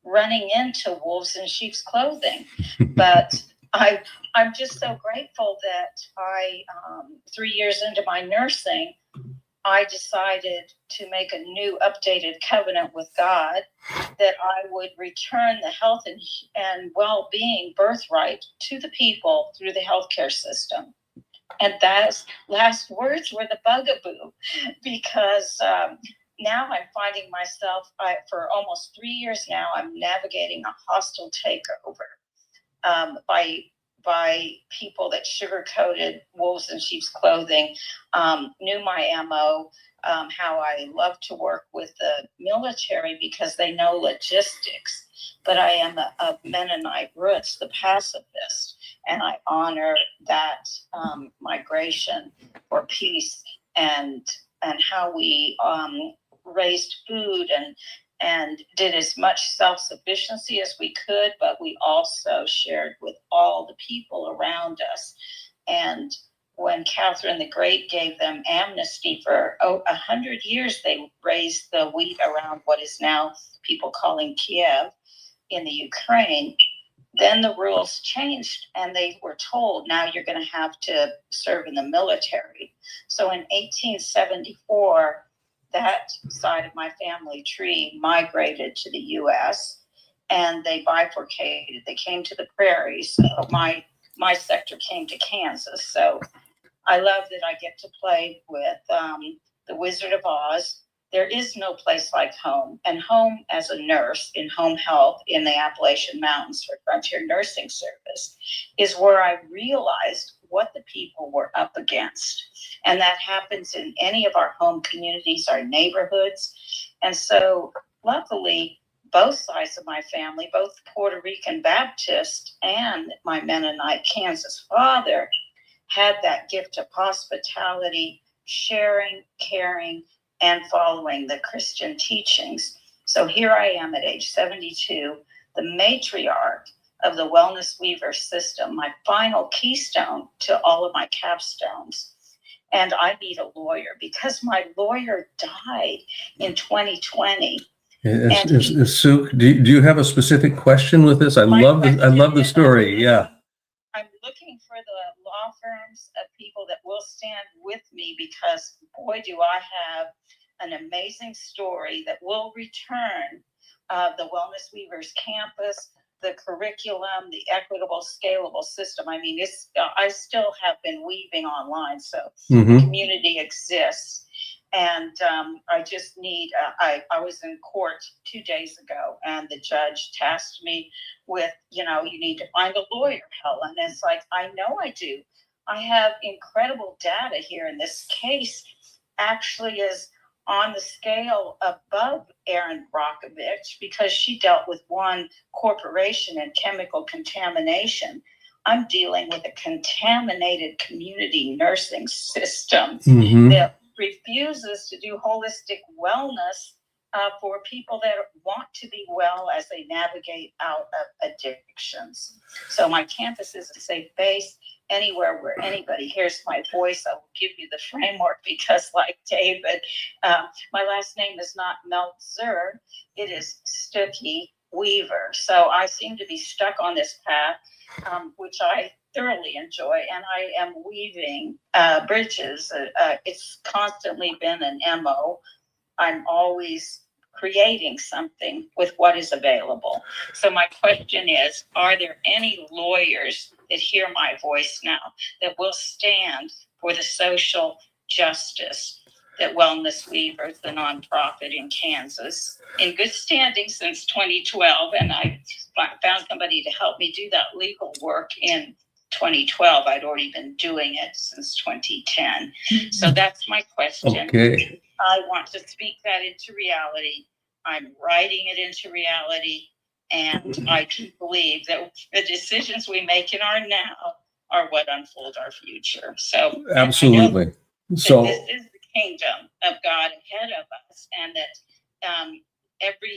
running into wolves in sheep's clothing. But I'm just so grateful that 3 years into my nursing, I decided to make a new updated covenant with God that I would return the health and well-being birthright to the people through the healthcare system. And that last words were the bugaboo, because now I'm finding myself, for almost 3 years now, I'm navigating a hostile takeover by people that sugar-coated wolves in sheep's clothing, knew my MO, how I love to work with the military because they know logistics, but I am a Mennonite roots, the pacifist, and I honor that migration for peace and how we raised food and did as much self-sufficiency as we could, but we also shared with all the people around us. And when Catherine the Great gave them amnesty for 100 years, they raised the wheat around what is now people calling Kiev in the Ukraine. Then the rules changed, and they were told, now you're going to have to serve in the military. So in 1874, that side of my family tree migrated to the U.S., and they bifurcated. They came to the prairies. So my sector came to Kansas. So I love that I get to play with the Wizard of Oz There is no place like home. And home as a nurse in home health in the Appalachian Mountains for Frontier Nursing Service is where I realized what the people were up against. And that happens in any of our home communities, our neighborhoods. And so luckily, both sides of my family, both Puerto Rican Baptist and my Mennonite Kansas father, had that gift of hospitality, sharing, caring, and following the Christian teachings. So here I am at age 72, the matriarch of the Wellness Weaver system, my final keystone to all of my capstones. And I need a lawyer because my lawyer died in 2020. Sue, do you have a specific question with this? I love the story. Yeah. I'm looking for the law firms of people that will stand with me because boy, do I have an amazing story that will return the Wellness Weavers campus, the curriculum, the equitable, scalable system. I mean, I still have been weaving online, so the community exists. And I just need, I was in court 2 days ago and the judge tasked me with, you need to find a lawyer, Helen. And it's like, I know I do. I have incredible data here. And this case actually is on the scale above Erin Brockovich because she dealt with one corporation and chemical contamination. I'm dealing with a contaminated community nursing system that refuses to do holistic wellness for people that want to be well as they navigate out of addictions. So my campus is a safe base. Anywhere where anybody hears my voice, I will give you the framework because like David, my last name is not Meltzer, it is Stuckey Weaver. So I seem to be stuck on this path, which I thoroughly enjoy, and I am weaving bridges. It's constantly been an MO. I'm always creating something with what is available. So my question is, are there any lawyers that hear my voice now that will stand for the social justice that Wellness Weavers, the nonprofit in Kansas, in good standing since 2012, and I found somebody to help me do that legal work in 2012. I'd already been doing it since 2010. So that's my question. Okay. I want to speak that into reality. I'm writing it into reality. And I do believe that the decisions we make in our now are what unfold our future. So absolutely. So this is the kingdom of God ahead of us, and that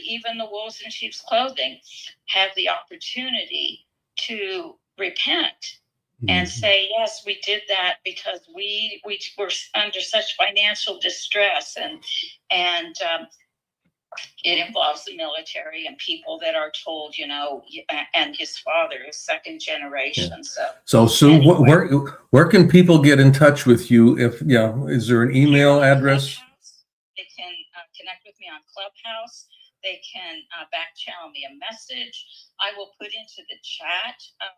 even the wolves in sheep's clothing have the opportunity to repent and say, yes, we did that because we were under such financial distress, and it involves the military and people that are told, and his father is second generation. Yeah. So Sue, anyway, where can people get in touch with you? Is there an email address? They can connect with me on Clubhouse. They can back channel me a message. I will put into the chat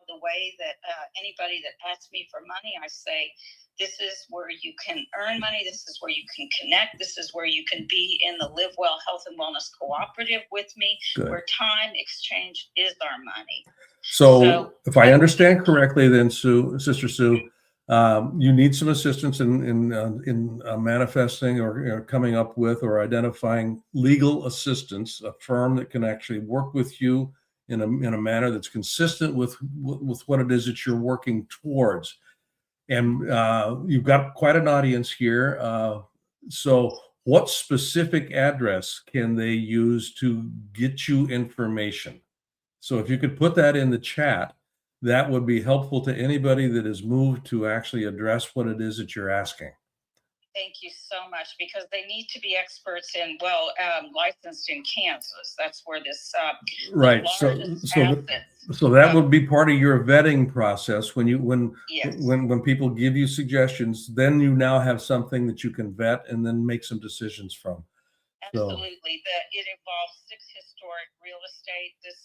the way that anybody that asks me for money, I say, this is where you can earn money. This is where you can connect. This is where you can be in the Live Well Health and Wellness Cooperative with me, where time exchange is our money. So if I understand correctly, then Sister Sue, you need some assistance in manifesting or coming up with or identifying legal assistance, a firm that can actually work with you in a manner that's consistent with what it is that you're working towards. And you've got quite an audience here. So what specific address can they use to get you information? So if you could put that in the chat, that would be helpful to anybody that is moved to actually address what it is that you're asking. Thank you so much, because they need to be experts in, licensed in Kansas. That's where this right. So that would be part of your vetting process. When people give you suggestions, then you now have something that you can vet and then make some decisions from. So, Absolutely. It involves 6 historic real estate. This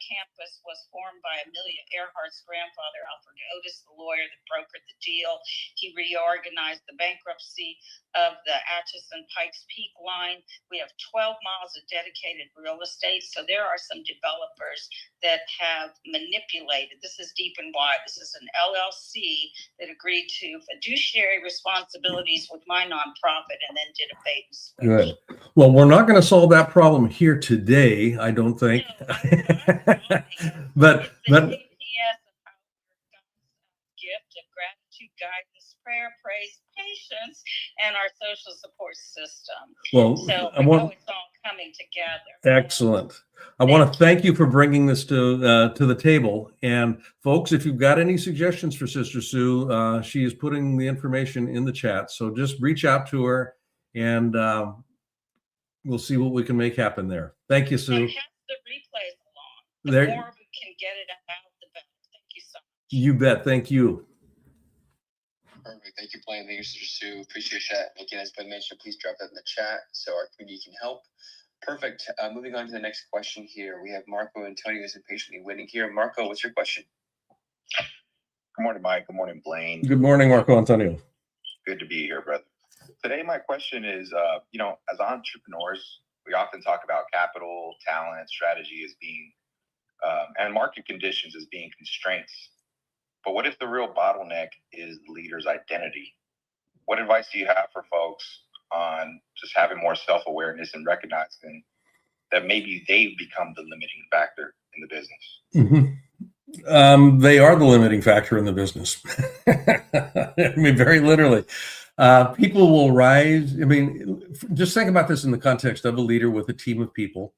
campus was formed by Amelia Earhart's grandfather, Alfred Otis, the lawyer that brokered the deal. He reorganized the bankruptcy of the Atchison Pikes Peak line. We have 12 miles of dedicated real estate. So there are some developers that have manipulated. This is deep and wide. This is an LLC that agreed to fiduciary responsibilities with my nonprofit and then did a bait and switch. good. Well, we're not going to solve that problem here today, I don't think. but GPS gift of gratitude, guidance, prayer, praise, patience, and our social support system. Well, So I want, it's all coming together. excellent. I want to thank you for bringing this to the table. And folks, if you've got any suggestions for Sister Sue, she is putting the information in the chat. So just reach out to her, and we'll see what we can make happen there. Thank you, Sue. And pass the replays along. The There, more we can get it out, the better. Thank you so much. you bet. Thank you. Perfect. Thank you, Blaine. Thank you, Sister Sue. Appreciate that. Again, as been mentioned, please drop that in the chat so our community can help. Perfect. Moving on to the next question here. We have Marco Antonio is impatiently waiting here. Marco, what's your question? Good morning, Mike. Good morning, Blaine. Good morning, Marco Antonio. Good to be here, brother. Today, my question is, as entrepreneurs, we often talk about capital, talent, strategy as being, and market conditions as being constraints. But what if the real bottleneck is the leader's identity? What advice do you have for folks on just having more self-awareness and recognizing that maybe they've become the limiting factor in the business? They are the limiting factor in the business. I mean, very literally. People will rise. I mean, just think about this in the context of a leader with a team of people.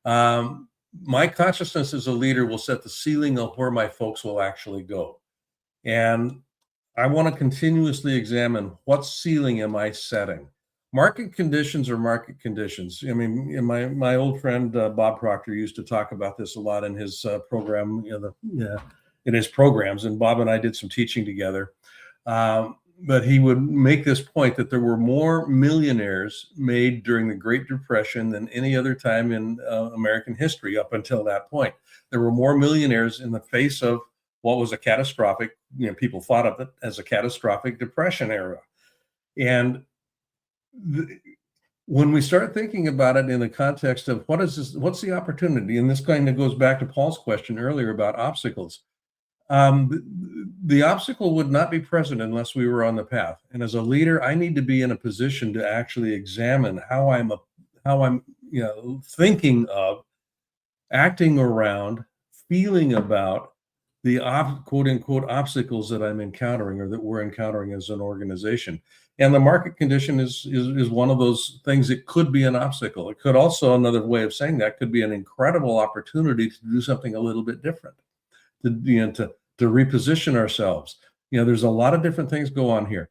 My consciousness as a leader will set the ceiling of where my folks will actually go. And I want to continuously examine what ceiling am I setting. Market conditions are market conditions. I mean, my old friend Bob Proctor used to talk about this a lot in his program, in his programs. And Bob and I did some teaching together. But he would make this point that there were more millionaires made during the Great Depression than any other time in American history up until that point. There were more millionaires in the face of what was a catastrophic, people thought of it as a catastrophic depression era. And when we start thinking about it in the context of what's the opportunity, and this kind of goes back to Paul's question earlier about obstacles. The obstacle would not be present unless we were on the path. And as a leader, I need to be in a position to actually examine how I'm thinking of, acting around, feeling about the quote unquote obstacles that I'm encountering or that we're encountering as an organization. And the market condition is one of those things. It could be an obstacle. It could also, another way of saying that, could be an incredible opportunity to do something a little bit different, to reposition ourselves. There's a lot of different things go on here.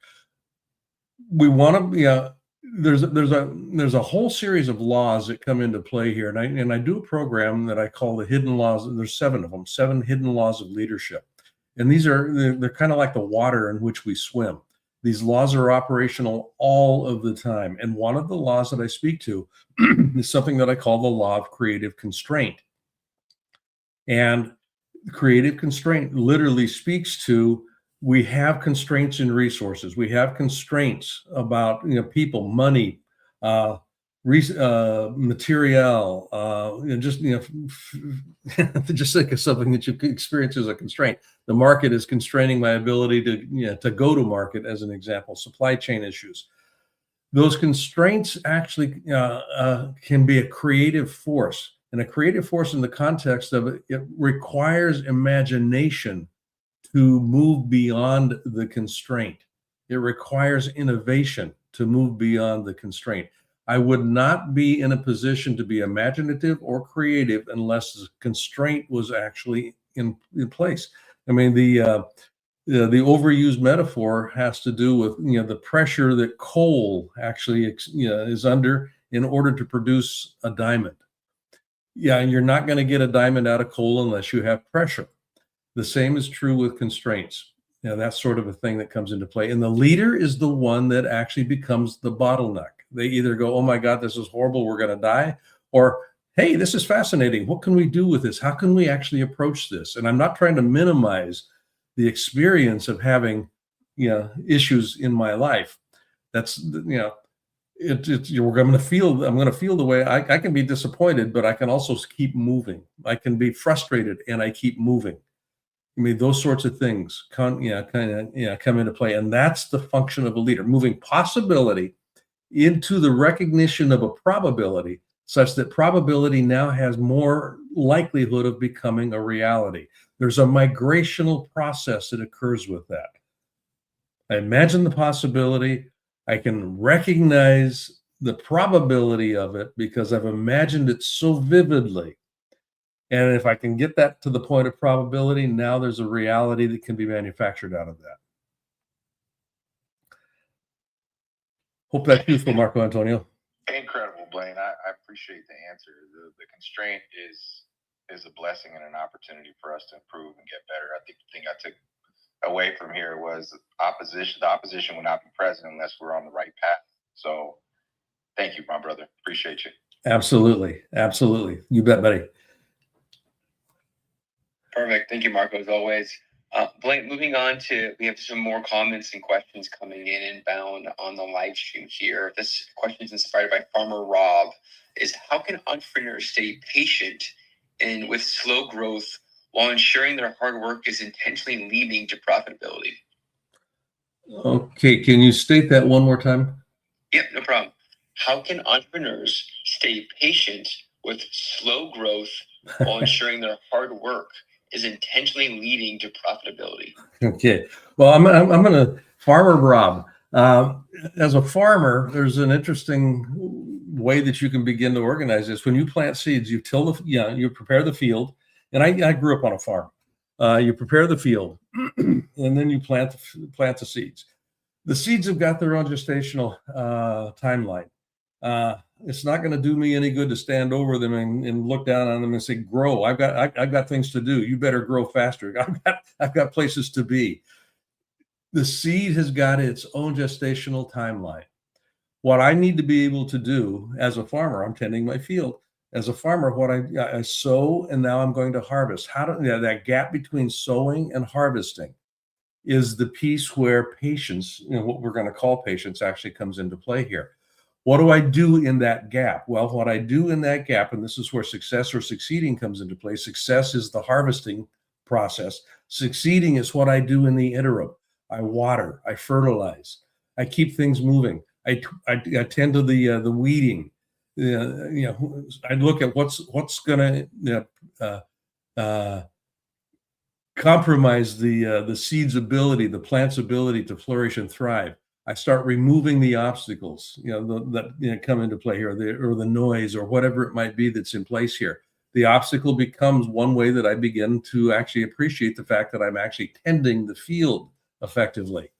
We want to, there's a whole series of laws that come into play here, and I do a program that I call the hidden laws. There's 7 of them, 7 hidden laws of leadership, and they're kind of like the water in which we swim. These laws are operational all of the time, and one of the laws that I speak to is something that I call the law of creative constraint. And creative constraint literally speaks to, we have constraints in resources. We have constraints about people, money, material, just think of something that you experience as a constraint. The market is constraining my ability to go to market, as an example. Supply chain issues. Those constraints actually can be a creative force. And a creative force in the context of it requires imagination to move beyond the constraint. It requires innovation to move beyond the constraint. I would not be in a position to be imaginative or creative unless the constraint was actually in place. I mean, the overused metaphor has to do with the pressure that coal actually is under in order to produce a diamond. Yeah, and you're not going to get a diamond out of coal unless you have pressure. The same is true with constraints. That's sort of a thing that comes into play. And the leader is the one that actually becomes the bottleneck. They either go, oh my God, this is horrible, we're going to die, or hey, this is fascinating. What can we do with this? How can we actually approach this? And I'm not trying to minimize the experience of having, issues in my life. That's, I'm going to feel the way I can be disappointed, but I can also keep moving. I can be frustrated and I keep moving. I mean, those sorts of things come into play. And that's the function of a leader, moving possibility into the recognition of a probability, such that probability now has more likelihood of becoming a reality. There's a migrational process that occurs with that. I imagine the possibility. I can recognize the probability of it because I've imagined it so vividly. And if I can get that to the point of probability, now there's a reality that can be manufactured out of that. Hope that's useful, Marco Antonio. Incredible, Blaine. I appreciate the answer. The constraint is a blessing and an opportunity for us to improve and get better. I think the thing I took away from here was opposition. The opposition will not be present unless we're on the right path. So thank you, my brother. Appreciate you. Absolutely. Absolutely. You bet, buddy. Perfect. Thank you, Marco, as always. Blaine, moving on we have some more comments and questions coming in inbound on the live stream here. This question is inspired by Farmer Rob. Is how can entrepreneurs stay patient and with slow growth while ensuring their hard work is intentionally leading to profitability? Okay, can you state that one more time? Yep, no problem. How can entrepreneurs stay patient with slow growth while ensuring their hard work is intentionally leading to profitability? Okay. Well, I'm going to Farmer Rob. As a farmer, there's an interesting way that you can begin to organize this. When you plant seeds, you you prepare the field. And I grew up on a farm. You prepare the field, and then you plant the seeds. The seeds have got their own gestational timeline. It's not going to do me any good to stand over them and look down on them and say, "Grow! I've got things to do. You better grow faster. I've got places to be." The seed has got its own gestational timeline. What I need to be able to do as a farmer, I'm tending my field. As a farmer, what I sow and now I'm going to harvest. That gap between sowing and harvesting is the piece where patience, what we're going to call patience, actually comes into play here. What do I do in that gap? Well, what I do in that gap, and this is where success or succeeding comes into play. Success is the harvesting process. Succeeding is what I do in the interim. I water, I fertilize, I keep things moving. I tend to the weeding. I look at what's going to compromise the seed's ability, the plant's ability to flourish and thrive. I start removing the obstacles, that come into play here, or the noise, or whatever it might be that's in place here. The obstacle becomes one way that I begin to actually appreciate the fact that I'm actually tending the field effectively.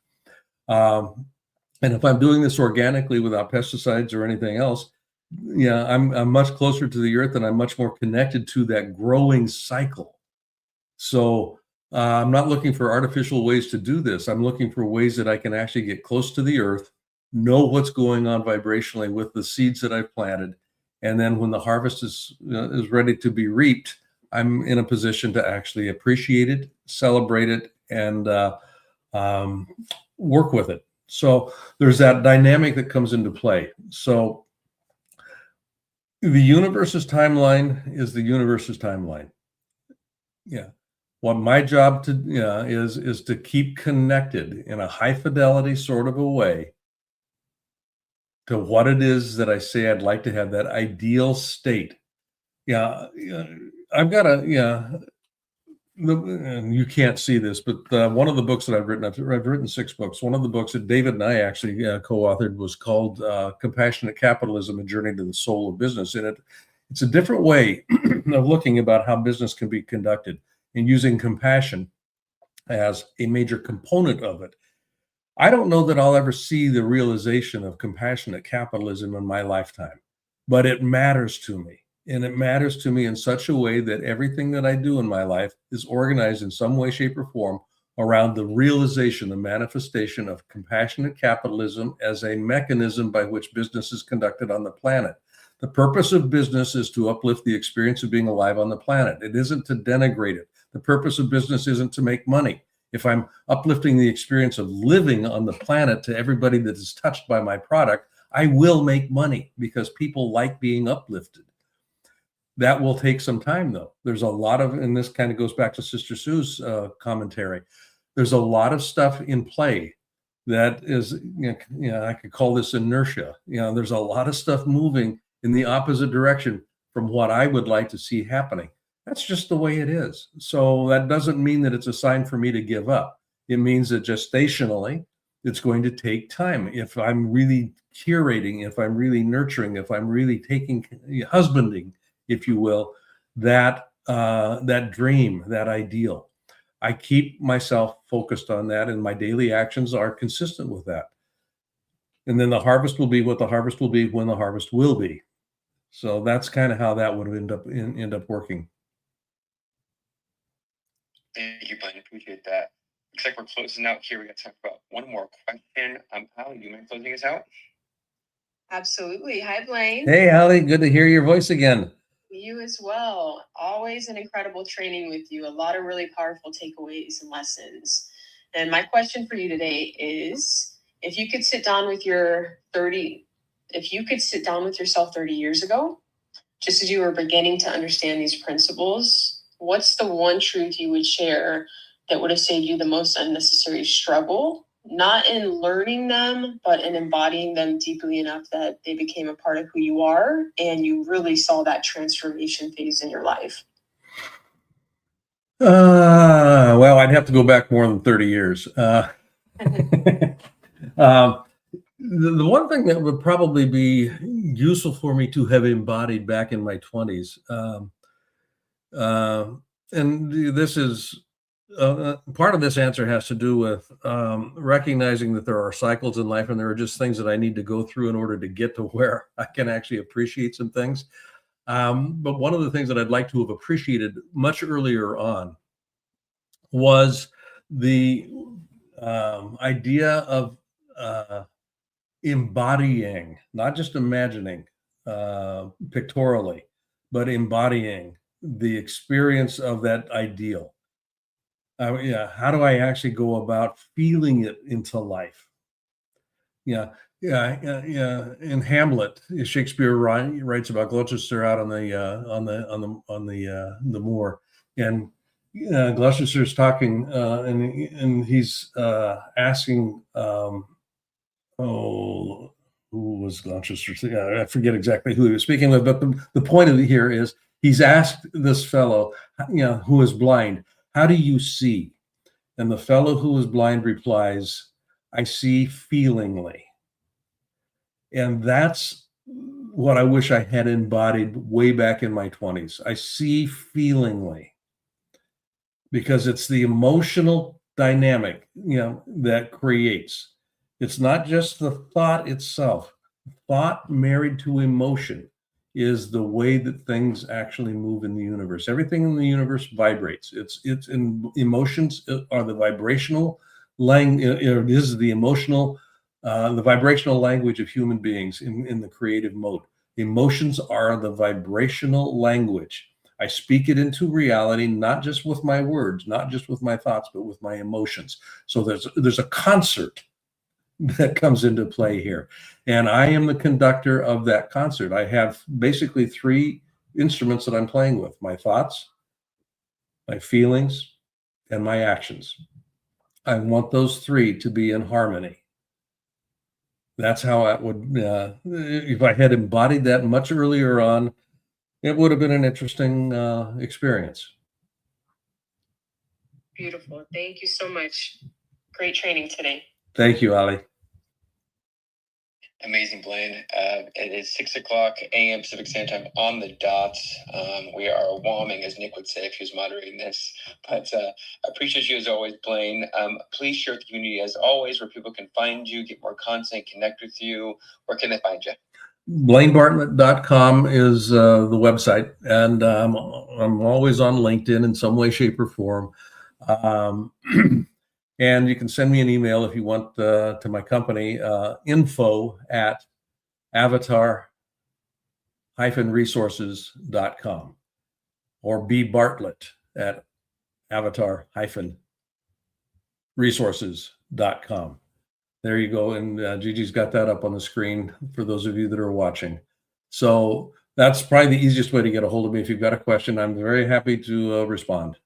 And if I'm doing this organically without pesticides or anything else, I'm much closer to the earth, and I'm much more connected to that growing cycle. So I'm not looking for artificial ways to do this. I'm looking for ways that I can actually get close to the earth, know what's going on vibrationally with the seeds that I've planted, and then when the harvest is ready to be reaped, I'm in a position to actually appreciate it, celebrate it, and work with it. So there's that dynamic that comes into play. So the universe's timeline is the universe's timeline. Yeah. What my job is to keep connected in a high fidelity sort of a way to what it is that I say I'd like to have, that ideal state. I've got and you can't see this, but one of the books that I've written 6 books. One of the books that David and I actually co-authored was called Compassionate Capitalism, A Journey to the Soul of Business. And it's a different way of looking about how business can be conducted, and using compassion as a major component of it. I don't know that I'll ever see the realization of compassionate capitalism in my lifetime, but it matters to me. And it matters to me in such a way that everything that I do in my life is organized in some way, shape, or form around the realization, the manifestation of compassionate capitalism as a mechanism by which business is conducted on the planet. The purpose of business is to uplift the experience of being alive on the planet. It isn't to denigrate it. The purpose of business isn't to make money. If I'm uplifting the experience of living on the planet to everybody that is touched by my product, I will make money because people like being uplifted. That will take some time, though. There's a lot of, and this kind of goes back to Sister Sue's commentary. There's a lot of stuff in play that is, I could call this inertia. There's a lot of stuff moving in the opposite direction from what I would like to see happening. That's just the way it is. So that doesn't mean that it's a sign for me to give up. It means that gestationally, it's going to take time. If I'm really curating, if I'm really nurturing, if I'm really husbanding, if you will, that dream, that ideal, I keep myself focused on that, and my daily actions are consistent with that. And then the harvest will be what the harvest will be when the harvest will be. So that's kind of how that would end up working. Thank you, Blaine. Appreciate that. Looks like we're closing out here. We got time for about one more question. Holly, do you mind closing us out? Absolutely. Hi, Blaine. Hey, Holly. Good to hear your voice again. You as well. Always an incredible training with you. A lot of really powerful takeaways and lessons. And my question for you today is, if you could sit down with yourself 30 years ago, just as you were beginning to understand these principles, what's the one truth you would share that would have saved you the most unnecessary struggle, not in learning them, but in embodying them deeply enough that they became a part of who you are and you really saw that transformation phase in your life? Well, I'd have to go back more than 30 years. The one thing that would probably be useful for me to have embodied back in my 20s, and this is part of this answer has to do with recognizing that there are cycles in life and there are just things that I need to go through in order to get to where I can actually appreciate some things. But one of the things that I'd like to have appreciated much earlier on was the idea of embodying, not just imagining pictorially, but embodying the experience of that ideal. How do I actually go about feeling it into life? In Hamlet, Shakespeare writes about Gloucester out on the moor, and Gloucester's talking, and he's asking, who was Gloucester? I forget exactly who he was speaking with, but the point of it here is he's asked this fellow, who is blind, how do you see? And the fellow who is blind replies, I see feelingly. And that's what I wish I had embodied way back in my 20s. I see feelingly, because it's the emotional dynamic, that creates. It's not just the thought itself. Thought married to emotion is the way that things actually move in the universe. Everything in the universe vibrates. It's in emotions are the vibrational language. This is the emotional, the vibrational language of human beings in the creative mode. Emotions are the vibrational language. I speak it into reality, not just with my words, not just with my thoughts, but with my emotions. So there's a concert that comes into play here. And I am the conductor of that concert. I have basically three instruments that I'm playing with: my thoughts, my feelings, and my actions. I want those three to be in harmony. That's how I would, if I had embodied that much earlier on, it would have been an interesting experience. Beautiful. Thank you so much. Great training today. Thank you, Ali. Amazing, Blaine. It is 6:00 a.m. Pacific Standard Time on the dot. We are warming, as Nick would say if he was moderating this. But I appreciate you as always, Blaine. Please share with the community as always where people can find you, get more content, connect with you. Where can they find you? BlaineBartlett.com is the website, and I'm always on LinkedIn in some way, shape, or form. And you can send me an email if you want to my company, info@avatar-resources.com or bbartlett@avatar-resources.com. There you go. And Gigi's got that up on the screen for those of you that are watching. So that's probably the easiest way to get a hold of me. If you've got a question, I'm very happy to respond.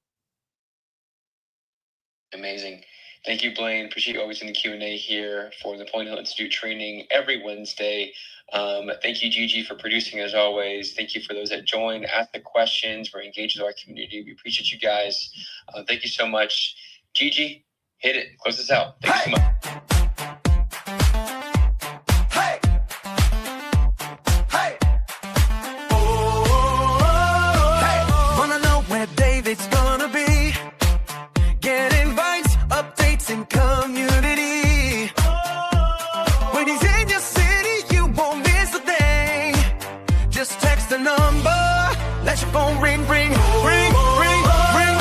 Amazing. Thank you, Blaine. Appreciate you always in the Q&A here for the Napoleon Hill Institute training every Wednesday. Thank you, Gigi, for producing as always. Thank you for those that joined, asked the questions, we're engaged with our community. We appreciate you guys. Thank you so much. Gigi, hit it. Close this out. Thank you so much. Wanna know where David's gonna be? Get invites, updates, and community. When he's in your city, you won't miss a thing. Just text the number, let your phone ring, ring, ring, ring, ring.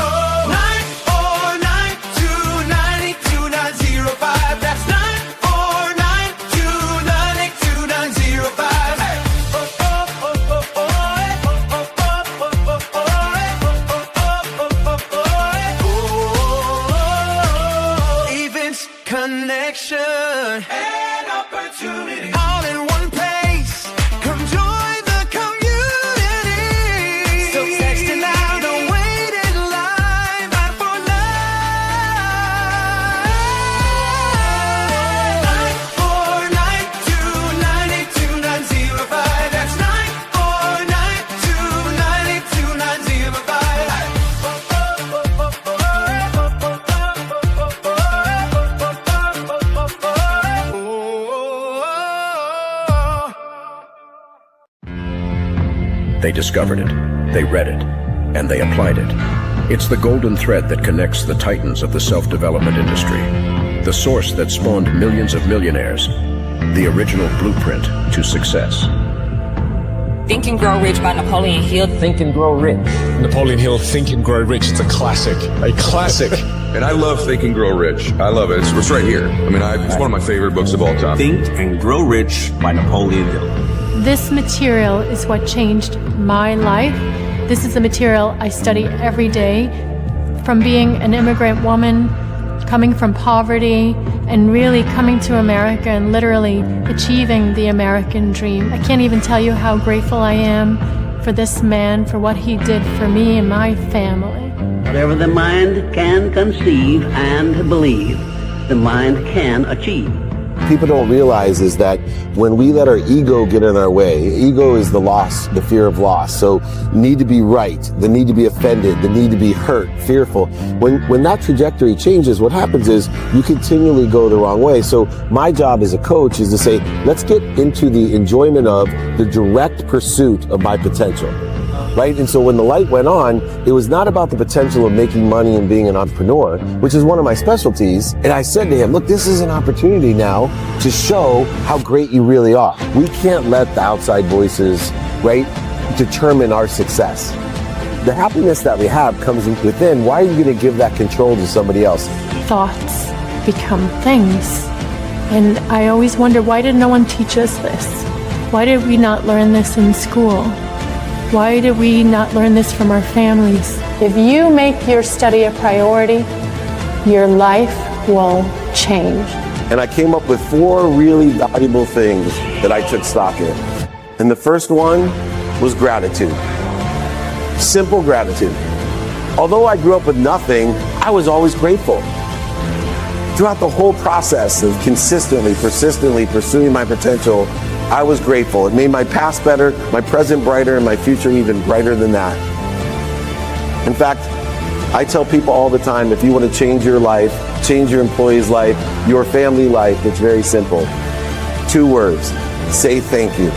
949-292-905. That's 949-292-905. Events, connection, and opportunity, all in one place. Come join the community. So text it now, don't wait in line. 949-292-905. That's 949-292-905. They discovered it, they read it, and they applied it. It's the golden thread that connects the titans of the self-development industry, the source that spawned millions of millionaires, the original blueprint to success. Think and Grow Rich by Napoleon Hill. Think and Grow Rich. Napoleon Hill, Think and Grow Rich. It's a classic. A classic. And I love Think and Grow Rich. I love it. It's right here. I mean, it's one of my favorite books of all time. Think and Grow Rich by Napoleon Hill. This material is what changed my life. This is the material I study every day. From being an immigrant woman, coming from poverty, and really coming to America and literally achieving the American dream. I can't even tell you how grateful I am for this man, for what he did for me and my family. Whatever the mind can conceive and believe, the mind can achieve. People don't realize is that when we let our ego get in our way, ego is the loss, the fear of loss. So need to be right, the need to be offended, the need to be hurt, fearful. When that trajectory changes, what happens is you continually go the wrong way. So my job as a coach is to say, let's get into the enjoyment of the direct pursuit of my potential. Right? And so when the light went on, it was not about the potential of making money and being an entrepreneur, which is one of my specialties. And I said to him, look, this is an opportunity now to show how great you really are. We can't let the outside voices, right, determine our success. The happiness that we have comes within. Why are you going to give that control to somebody else? Thoughts become things. And I always wonder, why did no one teach us this? Why did we not learn this in school? Why did we not learn this from our families? If you make your study a priority, your life will change. And I came up with 4 really valuable things that I took stock in. And the first one was gratitude. Simple gratitude. Although I grew up with nothing, I was always grateful. Throughout the whole process of consistently, persistently pursuing my potential, I was grateful. It made my past better, my present brighter, and my future even brighter than that. In fact, I tell people all the time, if you want to change your life, change your employee's life, your family life, it's very simple. 2 words, say thank you.